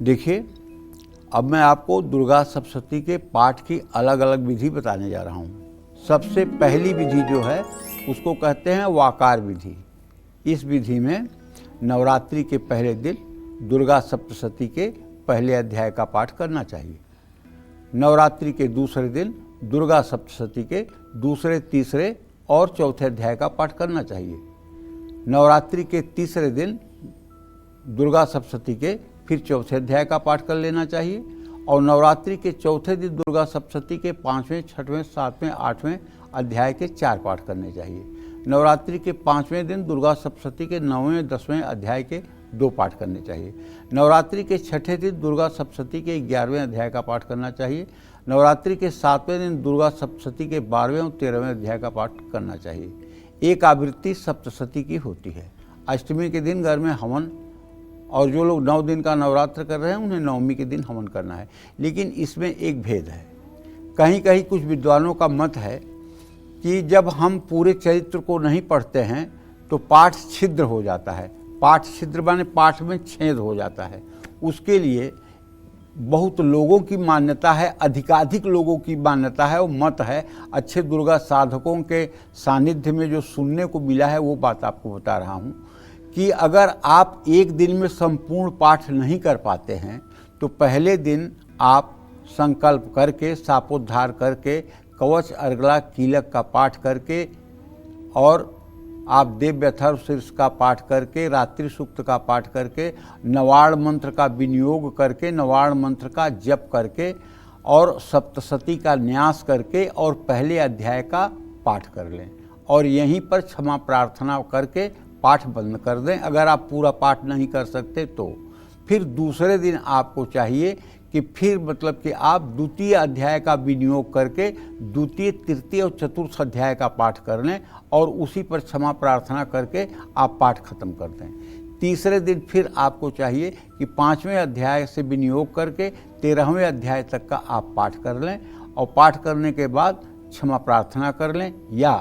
देखिए, अब मैं आपको दुर्गा सप्तशती के पाठ की अलग अलग विधि बताने जा रहा हूँ। सबसे पहली विधि जो है उसको कहते हैं वाकार विधि। इस विधि में नवरात्रि के पहले दिन दुर्गा सप्तशती के पहले अध्याय का पाठ करना चाहिए। नवरात्रि के दूसरे दिन दुर्गा सप्तशती के दूसरे, तीसरे और चौथे अध्याय का पाठ करना चाहिए। नवरात्रि के तीसरे दिन दुर्गा सप्तशती के फिर चौथे अध्याय का पाठ कर लेना चाहिए और नवरात्रि के चौथे दिन दुर्गा सप्तशती के 5वें, 6वें, 7वें, 8वें अध्याय के 4 पाठ करने चाहिए। नवरात्रि के 5वें दिन दुर्गा सप्तशती के 9वें, 10वें अध्याय के 2 पाठ करने चाहिए। नवरात्रि के 6ठे दिन दुर्गा सप्तशती के 11वें अध्याय का पाठ करना चाहिए। नवरात्रि के 7वें दिन दुर्गा सप्तशती के 12वें और 13वें अध्याय का पाठ करना चाहिए। एक आवृत्ति सप्तशती की होती है। अष्टमी के दिन घर में हवन, और जो लोग 9 दिन का नवरात्र कर रहे हैं उन्हें नवमी के दिन हवन करना है। लेकिन इसमें एक भेद है। कहीं कहीं कुछ विद्वानों का मत है कि जब हम पूरे चरित्र को नहीं पढ़ते हैं तो पाठ छिद्र हो जाता है। पाठ छिद्र माने पाठ में छेद हो जाता है। उसके लिए बहुत लोगों की मान्यता है, अधिकाधिक लोगों की मान्यता है, वो मत है। अच्छे दुर्गा साधकों के सानिध्य में जो सुनने को मिला है वो बात आपको बता रहा हूँ कि अगर आप एक दिन में संपूर्ण पाठ नहीं कर पाते हैं तो पहले दिन आप संकल्प करके, शापोद्धार करके, कवच, अर्गला, कीलक का पाठ करके और आप देव्य अथर्व शीर्ष का पाठ करके, रात्रि सूक्त का पाठ करके, नवाड़ मंत्र का विनियोग करके, नवाड़ मंत्र का जप करके और सप्तशती का न्यास करके और पहले अध्याय का पाठ कर लें और यहीं पर क्षमा प्रार्थना करके पाठ बंद कर दें। अगर आप पूरा पाठ नहीं कर सकते तो फिर दूसरे दिन आपको चाहिए कि फिर मतलब कि आप द्वितीय अध्याय का विनियोग करके द्वितीय, तृतीय और चतुर्थ अध्याय का पाठ कर लें और उसी पर क्षमा प्रार्थना करके आप पाठ खत्म कर दें। तीसरे दिन फिर आपको चाहिए कि 5वें अध्याय से विनियोग करके 13वें अध्याय तक का आप पाठ कर लें और पाठ करने के बाद क्षमा प्रार्थना कर लें या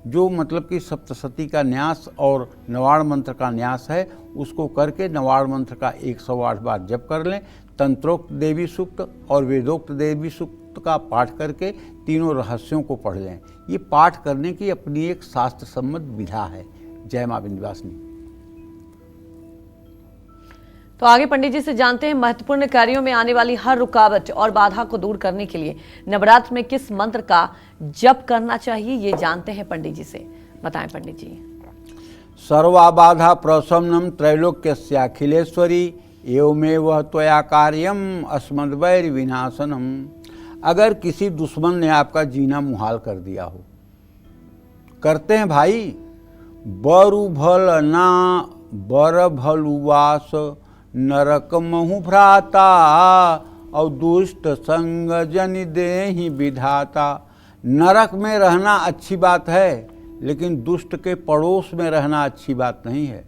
जो मतलब कि सप्तशती का न्यास और नवाड़ मंत्र का न्यास है उसको करके नवाड़ मंत्र का 108 बार जप कर लें। तंत्रोक्त देवी सूक्त और वेदोक्त देवी सूक्त का पाठ करके तीनों रहस्यों को पढ़ लें। ये पाठ करने की अपनी एक शास्त्र सम्मत विधा है। जय मां विंध्यवासिनी। तो आगे पंडित जी से जानते हैं महत्वपूर्ण कार्यों में आने वाली हर रुकावट और बाधा को दूर करने के लिए नवरात्र में किस मंत्र का जप करना चाहिए, ये जानते हैं पंडित जी से। बताएं पंडित जी। सर्वाबाधा प्रशमनम त्रैलोक्यस्याखिलेश्वरी एवमेव त्वया कार्यम अस्मद्वैर विनाशनम। अगर किसी दुश्मन ने आपका जीना मुहाल कर दिया हो, करते हैं भाई, बरु भल ना बर भलुवास नरक महु भ्राता और दुष्ट संग जन देहि विधाता। नरक में रहना अच्छी बात है लेकिन दुष्ट के पड़ोस में रहना अच्छी बात नहीं है।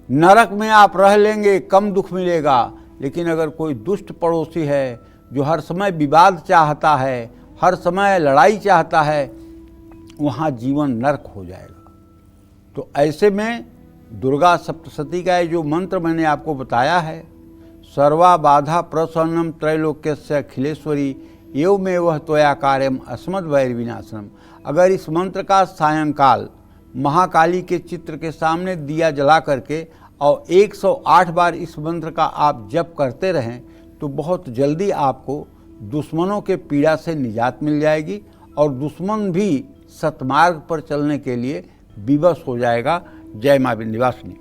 नरक में आप रह लेंगे, कम दुख मिलेगा, लेकिन अगर कोई दुष्ट पड़ोसी है जो हर समय विवाद चाहता है, हर समय लड़ाई चाहता है, वहाँ जीवन नरक हो जाएगा। तो ऐसे में दुर्गा सप्तशती का जो मंत्र मैंने आपको बताया है, सर्वा बाधा प्रसन्नम त्रैलोक्यस्य अखिलेश्वरी एवमेव त्वया कार्यम अस्मद्वैर विनाशनम। अगर इस मंत्र का सायंकाल महाकाली के चित्र के सामने दिया जला करके और 108 बार इस मंत्र का आप जप करते रहें तो बहुत जल्दी आपको दुश्मनों के पीड़ा से निजात मिल जाएगी और दुश्मन भी सतमार्ग पर चलने के लिए विवश हो जाएगा। जय मां विंध्यवासिनी।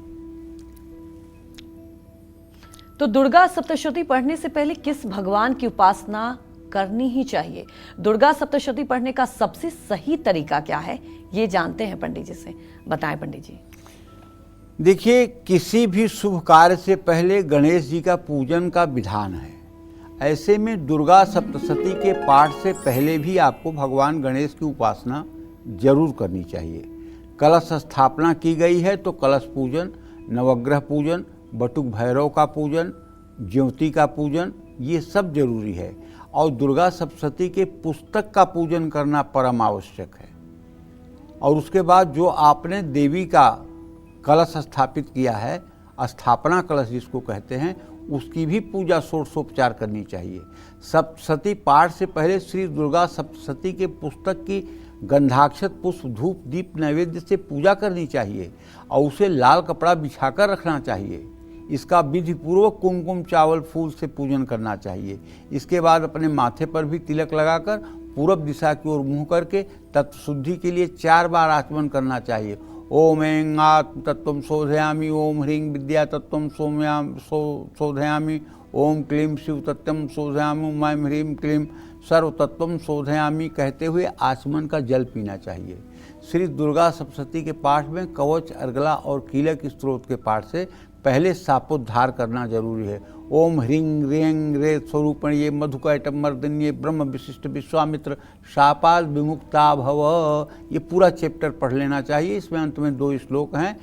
तो दुर्गा सप्तशती पढ़ने से पहले किस भगवान की उपासना करनी ही चाहिए? दुर्गा सप्तशती पढ़ने का सबसे सही तरीका क्या है, ये जानते हैं पंडित जी से। बताएं पंडित जी। देखिए, किसी भी शुभ कार्य से पहले गणेश जी का पूजन का विधान है। ऐसे में दुर्गा सप्तशती के पाठ से पहले भी आपको भगवान गणेश की उपासना जरूर करनी चाहिए। कलश स्थापना की गई है तो कलश पूजन, नवग्रह पूजन, बटुक भैरव का पूजन, ज्योति का पूजन, ये सब जरूरी है। और दुर्गा सप्तशती के पुस्तक का पूजन करना परम आवश्यक है। और उसके बाद जो आपने देवी का कलश स्थापित किया है, स्थापना कलश जिसको कहते हैं, उसकी भी पूजा षोडशोपचार करनी चाहिए। सप्तशती पाठ से पहले श्री दुर्गा सप्तशती के पुस्तक की गंधाक्षत पुष्प धूप दीप नैवेद्य से पूजा करनी चाहिए और उसे लाल कपड़ा बिछाकर रखना चाहिए। इसका विधिपूर्वक कुमकुम चावल फूल से पूजन करना चाहिए। इसके बाद अपने माथे पर भी तिलक लगाकर पूरब दिशा की ओर मुँह करके तत्व शुद्धि के लिए 4 बार आचमन करना चाहिए। ओम ऐं आत्म तत्वं शोधयामि, ओम ह्रीं विद्या तत्वं शोधयामि, ओम क्लीं शिव तत्वं शोधयामि, ओम ह्रीं क्लीं सर्व तत्वं शोधयामि कहते हुए आचमन का जल पीना चाहिए। श्री दुर्गा सप्तशती के पाठ में कवच, अर्गला और कीलक स्त्रोत के पाठ से पहले शापोद्धार करना जरूरी है। ओम ह्रीं ह्रीं रे स्वरूपण्ये मधुकैटमर्दिन्ये ब्रह्म विशिष्ट विश्वामित्र शापाद विमुक्ता भव, ये पूरा चैप्टर पढ़ लेना चाहिए। इसमें अंत में 2 श्लोक हैं,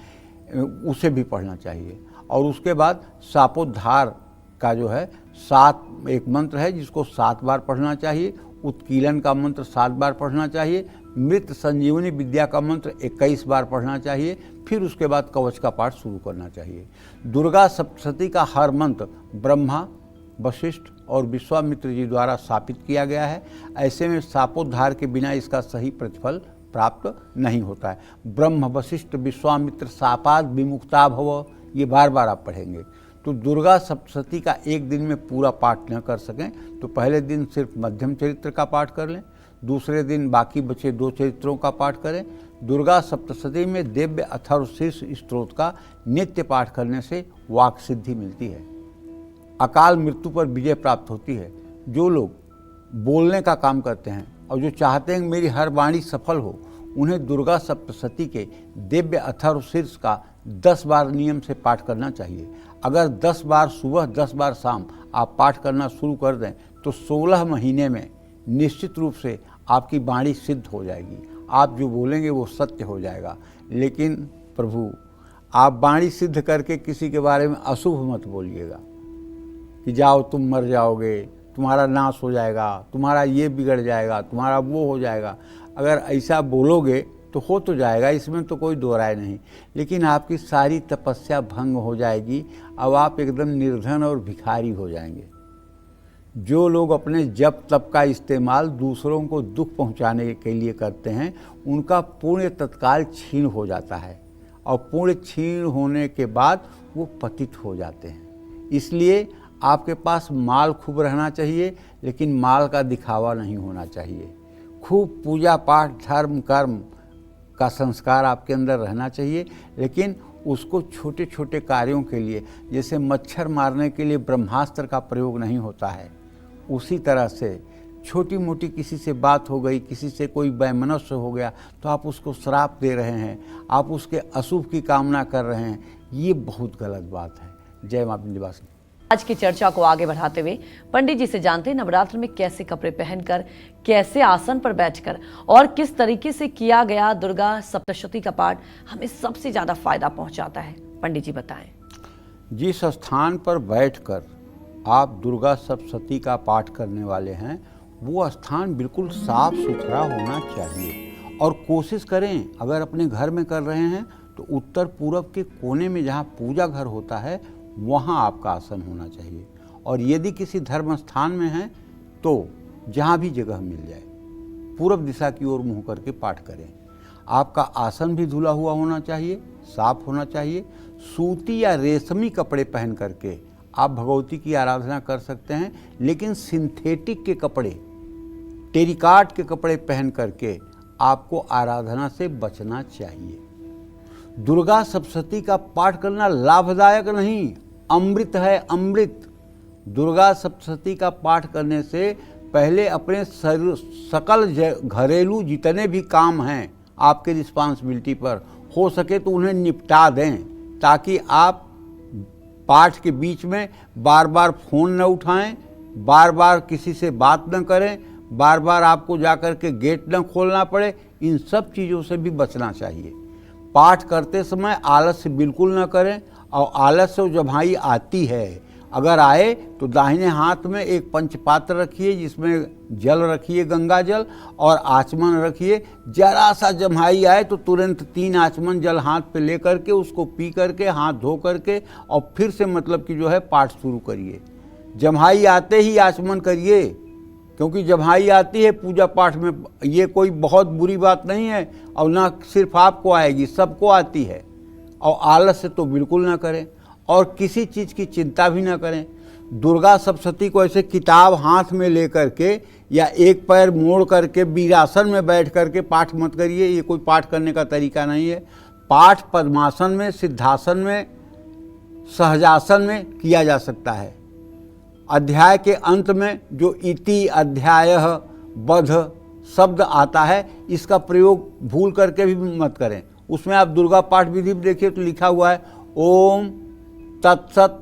उसे भी पढ़ना चाहिए। और उसके बाद शापोद्धार का जो है 7 एक मंत्र है जिसको 7 बार पढ़ना चाहिए। उत्कीलन का मंत्र 7 बार पढ़ना चाहिए। मृत संजीवनी विद्या का मंत्र 21 बार पढ़ना चाहिए। फिर उसके बाद कवच का पाठ शुरू करना चाहिए। दुर्गा सप्तशती का हर मंत्र ब्रह्मा, वशिष्ठ और विश्वामित्र जी द्वारा स्थापित किया गया है। ऐसे में शापोद्धार के बिना इसका सही प्रतिफल प्राप्त नहीं होता है। ब्रह्म, वशिष्ठ, विश्वामित्र, शापाद विमुक्ता भव, ये बार बार आप पढ़ेंगे। तो दुर्गा सप्तशती का एक दिन में पूरा पाठ न कर सकें तो पहले दिन सिर्फ मध्यम चरित्र का पाठ कर लें, दूसरे दिन बाकी बचे 2 चरित्रों का पाठ करें। दुर्गा सप्तशती में दिव्य अथर्व शीर्ष स्त्रोत का नित्य पाठ करने से वाक सिद्धि मिलती है, अकाल मृत्यु पर विजय प्राप्त होती है। जो लोग बोलने का काम करते हैं और जो चाहते हैं कि मेरी हर वाणी सफल हो, उन्हें दुर्गा सप्तशती के दिव्य अथर्व शीर्ष का 10 बार नियम से पाठ करना चाहिए। अगर 10 बार सुबह 10 बार शाम आप पाठ करना शुरू कर दें तो 16 महीने में निश्चित रूप से आपकी वाणी सिद्ध हो जाएगी। आप जो बोलेंगे वो सत्य हो जाएगा। लेकिन प्रभु, आप वाणी सिद्ध करके किसी के बारे में अशुभ मत बोलिएगा कि जाओ तुम मर जाओगे, तुम्हारा नाश हो जाएगा, तुम्हारा ये बिगड़ जाएगा, तुम्हारा वो हो जाएगा। अगर ऐसा बोलोगे तो हो तो जाएगा, इसमें तो कोई दो राय नहीं, लेकिन आपकी सारी तपस्या भंग हो जाएगी। अब आप एकदम निर्धन और भिखारी हो जाएंगे। जो लोग अपने जप तप का इस्तेमाल दूसरों को दुख पहुंचाने के लिए करते हैं, उनका पुण्य तत्काल छीन हो जाता है और पुण्य छीन होने के बाद वो पतित हो जाते हैं। इसलिए आपके पास माल खूब रहना चाहिए, लेकिन माल का दिखावा नहीं होना चाहिए। खूब पूजा पाठ, धर्म, कर्म का संस्कार आपके अंदर रहना चाहिए, लेकिन उसको छोटे छोटे कार्यों के लिए, जैसे मच्छर मारने के लिए ब्रह्मास्त्र का प्रयोग नहीं होता है, उसी तरह से छोटी मोटी किसी से बात हो गई, किसी से कोई वैमनस्य हो गया तो आप उसको श्राप दे रहे हैं, आप उसके अशुभ की कामना कर रहे हैं। ये बहुत गलत बात है। जय मां विंध्यवासिनी। आज की चर्चा को आगे बढ़ाते हुए पंडित जी से जानते हैं नवरात्र में कैसे कपड़े पहनकर, कैसे आसन पर बैठकर और किस तरीके से किया गया दुर्गा सप्तशती का पाठ हमें सबसे ज्यादा फायदा पहुंचाता है। पंडित जी बताएं। जिस स्थान पर बैठकर आप दुर्गा सप्तशती का पाठ करने वाले हैं, वो स्थान बिल्कुल साफ सुथरा होना चाहिए। और कोशिश करें, अगर अपने घर में कर रहे हैं तो उत्तर पूरब के कोने में जहाँ पूजा घर होता है वहाँ आपका आसन होना चाहिए। और यदि किसी धर्म स्थान में है तो जहाँ भी जगह मिल जाए पूरब दिशा की ओर मुँह करके पाठ करें। आपका आसन भी धुला हुआ होना चाहिए, साफ होना चाहिए। सूती या रेशमी कपड़े पहन करके आप भगवती की आराधना कर सकते हैं, लेकिन सिंथेटिक के कपड़े, टेरिकाट के कपड़े पहन करके आपको आराधना से बचना चाहिए। दुर्गा सप्तशती का पाठ करना लाभदायक नहीं, अमृत है, अमृत। दुर्गा सप्तशती का पाठ करने से पहले अपने सकल घरेलू जितने भी काम हैं आपके रिस्पॉन्सिबिलिटी पर, हो सके तो उन्हें निपटा दें, ताकि आप पाठ के बीच में बार बार फ़ोन न उठाएं, बार बार किसी से बात न करें, बार बार आपको जाकर के गेट न खोलना पड़े। इन सब चीज़ों से भी बचना चाहिए। पाठ करते समय आलस्य बिल्कुल न करें, और आलस्य जब भाई आती है अगर आए तो दाहिने हाथ में एक पंचपात्र रखिए जिसमें जल रखिए, गंगा जल, और आचमन रखिए। जरा सा जम्हाई आए तो तुरंत 3 आचमन जल हाथ पे ले करके उसको पी करके हाथ धो करके और फिर से मतलब कि जो है पाठ शुरू करिए। जम्हाई आते ही आचमन करिए, क्योंकि जम्हाई आती है पूजा पाठ में, ये कोई बहुत बुरी बात नहीं है और ना सिर्फ आपको आएगी, सबको आती है। और आलस्य तो बिल्कुल ना करें और किसी चीज़ की चिंता भी ना करें। दुर्गा सप्तशती को ऐसे किताब हाथ में ले करके या एक पैर मोड़ करके वीरासन में बैठ करके पाठ मत करिए, ये कोई पाठ करने का तरीका नहीं है। पाठ पद्मासन में, सिद्धासन में, सहजासन में किया जा सकता है। अध्याय के अंत में जो इति अध्यायः वध शब्द आता है, इसका प्रयोग भूल करके भी मत करें। उसमें आप दुर्गा पाठ विधि में देखिए तो लिखा हुआ है ओम तत्सत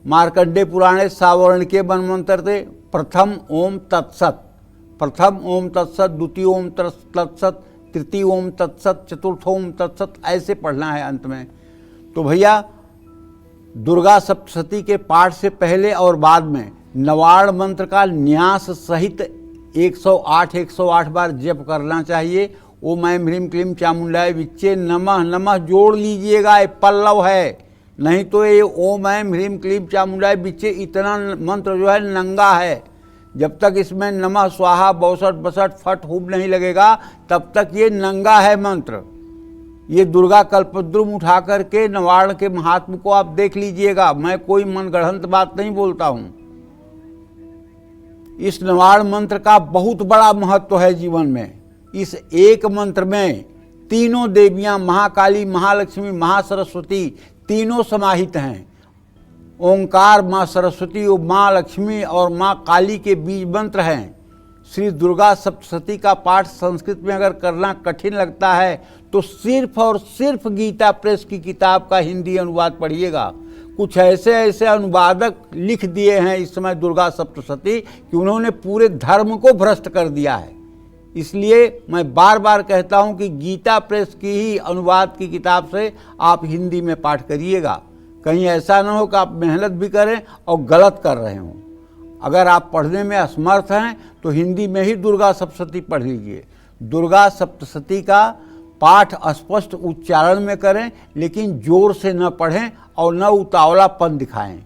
मार्कंडे पुराणे सावर्णिके वन्मंतरते प्रथम ओम तत्सत, प्रथम ओम तत्सत, द्वितीय ओम तत्सत, तृतीय ओम तत्सत, चतुर्थ ओम तत्सत, ऐसे पढ़ना है अंत में। तो भैया दुर्गा सप्तशती के पाठ से पहले और बाद में नवार्ण मंत्र का न्यास सहित 108 बार जप करना चाहिए। ओम ऐं ह्रीं क्लीं चामुंडाय विच्चे नमः नमः जोड़ लीजिएगा, ये पल्लव है, नहीं तो ये ओम ऐं ह्रीं क्लीं चामुंडाय विच्चे इतना मंत्र जो है नंगा है। जब तक इसमें नमः स्वाहा बौसठ बसठ फट हुब नहीं लगेगा तब तक ये नंगा है मंत्र। ये दुर्गा कल्पद्रुम उठा करके नवार्ण के महात्म को आप देख लीजिएगा, मैं कोई मनगढ़ंत बात नहीं बोलता हूँ। इस नवार्ण मंत्र का बहुत बड़ा महत्व है जीवन में। इस एक मंत्र में तीनों देवियां महाकाली, महालक्ष्मी, महासरस्वती तीनों समाहित हैं। ओंकार माँ सरस्वती और माँ लक्ष्मी और माँ काली के बीज मंत्र हैं। श्री दुर्गा सप्तशती का पाठ संस्कृत में अगर करना कठिन लगता है तो सिर्फ और सिर्फ गीता प्रेस की किताब का हिंदी अनुवाद पढ़िएगा। कुछ ऐसे ऐसे अनुवादक लिख दिए हैं इस समय दुर्गा सप्तशती कि उन्होंने पूरे धर्म को भ्रष्ट कर दिया है। इसलिए मैं बार बार कहता हूं कि गीता प्रेस की ही अनुवाद की किताब से आप हिंदी में पाठ करिएगा। कहीं ऐसा ना हो कि आप मेहनत भी करें और गलत कर रहे हों। अगर आप पढ़ने में असमर्थ हैं तो हिंदी में ही दुर्गा सप्तशती पढ़ लीजिए। दुर्गा सप्तशती का पाठ स्पष्ट उच्चारण में करें, लेकिन जोर से न पढ़ें और न उतावलापन दिखाएं।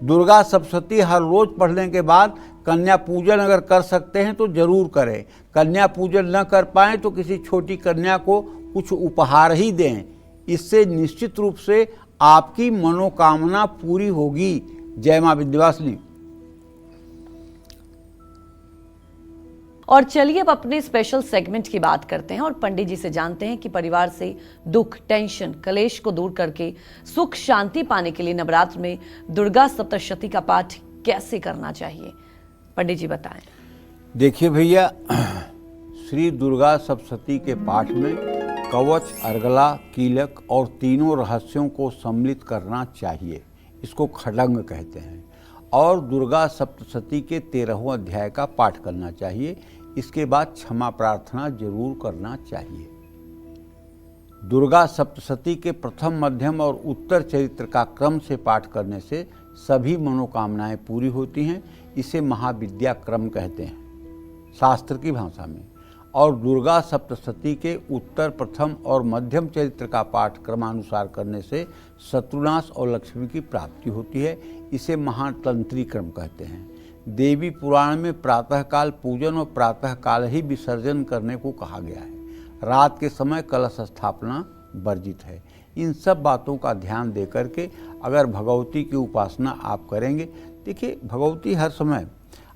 दुर्गा सप्तशती हर रोज पढ़ने के बाद कन्या पूजन अगर कर सकते हैं तो जरूर करें। कन्या पूजन न कर पाएँ तो किसी छोटी कन्या को कुछ उपहार ही दें। इससे निश्चित रूप से आपकी मनोकामना पूरी होगी। जय मां विंध्यवासिनी। और चलिए अब अपने स्पेशल सेगमेंट की बात करते हैं और पंडित जी से जानते हैं कि परिवार से दुख, टेंशन, कलेश को दूर करके सुख शांति पाने के लिए नवरात्र में दुर्गा सप्तशती का पाठ कैसे करना चाहिए। पंडित जी बताएं। देखिए भैया, श्री दुर्गा सप्तशती के पाठ में कवच, अर्गला, कीलक और तीनों रहस्यों को सम्मिलित करना चाहिए। इसको खडंग कहते हैं। और दुर्गा सप्तशती के 13वें अध्याय का पाठ करना चाहिए। इसके बाद क्षमा प्रार्थना जरूर करना चाहिए। दुर्गा सप्तशती के प्रथम, मध्यम और उत्तर चरित्र का क्रम से पाठ करने से सभी मनोकामनाएं पूरी होती हैं। इसे महाविद्या क्रम कहते हैं शास्त्र की भाषा में। और दुर्गा सप्तशती के उत्तर, प्रथम और मध्यम चरित्र का पाठ क्रमानुसार करने से शत्रुनाश और लक्ष्मी की प्राप्ति होती है। इसे महातंत्री क्रम कहते हैं। देवी पुराण में प्रातःकाल पूजन और प्रातःकाल ही विसर्जन करने को कहा गया है। रात के समय कलश स्थापना वर्जित है। इन सब बातों का ध्यान दे करके अगर भगवती की उपासना आप करेंगे, देखिए भगवती हर समय,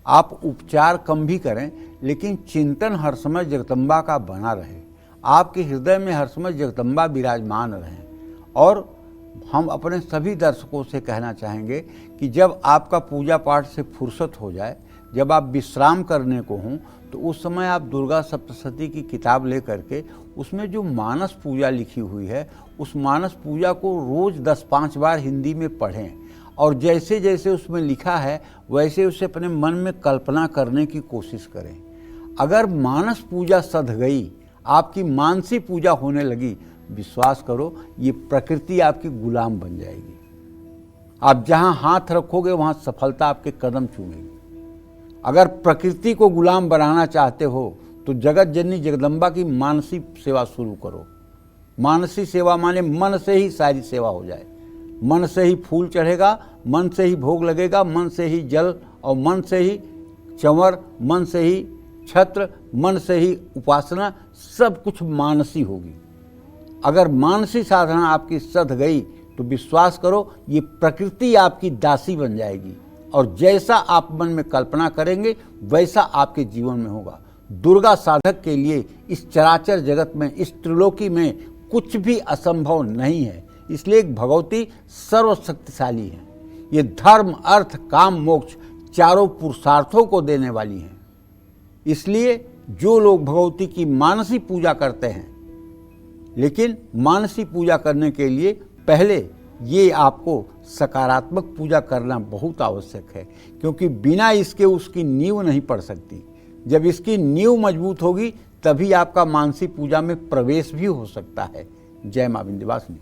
आप उपचार कम भी करें लेकिन चिंतन हर समय जगदम्बा का बना रहे। आपके हृदय में हर समय जगदम्बा विराजमान रहें। और हम अपने सभी दर्शकों से कहना चाहेंगे कि जब आपका पूजा पाठ से फुर्सत हो जाए, जब आप विश्राम करने को हों, तो उस समय आप दुर्गा सप्तशती की किताब ले करके उसमें जो मानस पूजा लिखी हुई है उस मानस पूजा को रोज़ 10-5 बार हिंदी में पढ़ें। और जैसे जैसे उसमें लिखा है वैसे उसे अपने मन में कल्पना करने की कोशिश करें। अगर मानस पूजा सध गई, आपकी मानसी पूजा होने लगी, विश्वास करो ये प्रकृति आपकी गुलाम बन जाएगी। आप जहां हाथ रखोगे वहां सफलता आपके कदम चूमेगी। अगर प्रकृति को गुलाम बनाना चाहते हो तो जगत जननी जगदम्बा की मानसी सेवा शुरू करो। मानसी सेवा माने मन से ही सारी सेवा हो जाए। मन से ही फूल चढ़ेगा, मन से ही भोग लगेगा, मन से ही जल और मन से ही चंवर, मन से ही छत्र, मन से ही उपासना, सब कुछ मानसी होगी। अगर मानसी साधना आपकी सध गई तो विश्वास करो ये प्रकृति आपकी दासी बन जाएगी और जैसा आप मन में कल्पना करेंगे वैसा आपके जीवन में होगा। दुर्गा साधक के लिए इस चराचर जगत में, इस त्रिलोकी में कुछ भी असंभव नहीं है। इसलिए एक भगवती सर्वशक्तिशाली है। ये धर्म, अर्थ, काम, मोक्ष चारों पुरुषार्थों को देने वाली हैं। इसलिए जो लोग भगवती की मानसी पूजा करते हैं, लेकिन मानसी पूजा करने के लिए पहले ये आपको सकारात्मक पूजा करना बहुत आवश्यक है, क्योंकि बिना इसके उसकी नींव नहीं पड़ सकती। जब इसकी नींव मजबूत होगी तभी आपका मानसी पूजा में प्रवेश भी हो सकता है। जय मां विंध्यवासिनी।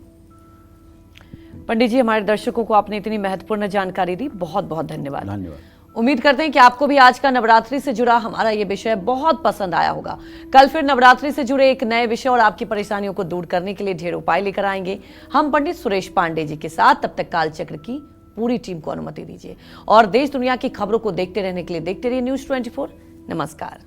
पंडित जी, हमारे दर्शकों को आपने इतनी महत्वपूर्ण जानकारी दी, बहुत बहुत धन्यवाद। धन्यवाद। उम्मीद करते हैं कि आपको भी आज का नवरात्रि से जुड़ा हमारा ये विषय बहुत पसंद आया होगा। कल फिर नवरात्रि से जुड़े एक नए विषय और आपकी परेशानियों को दूर करने के लिए ढेर उपाय लेकर आएंगे हम पंडित सुरेश पांडे जी के साथ। तब तक कालचक्र की पूरी टीम को अनुमति दीजिए और देश दुनिया की खबरों को देखते रहने के लिए देखते रहिए न्यूज़ 24। नमस्कार।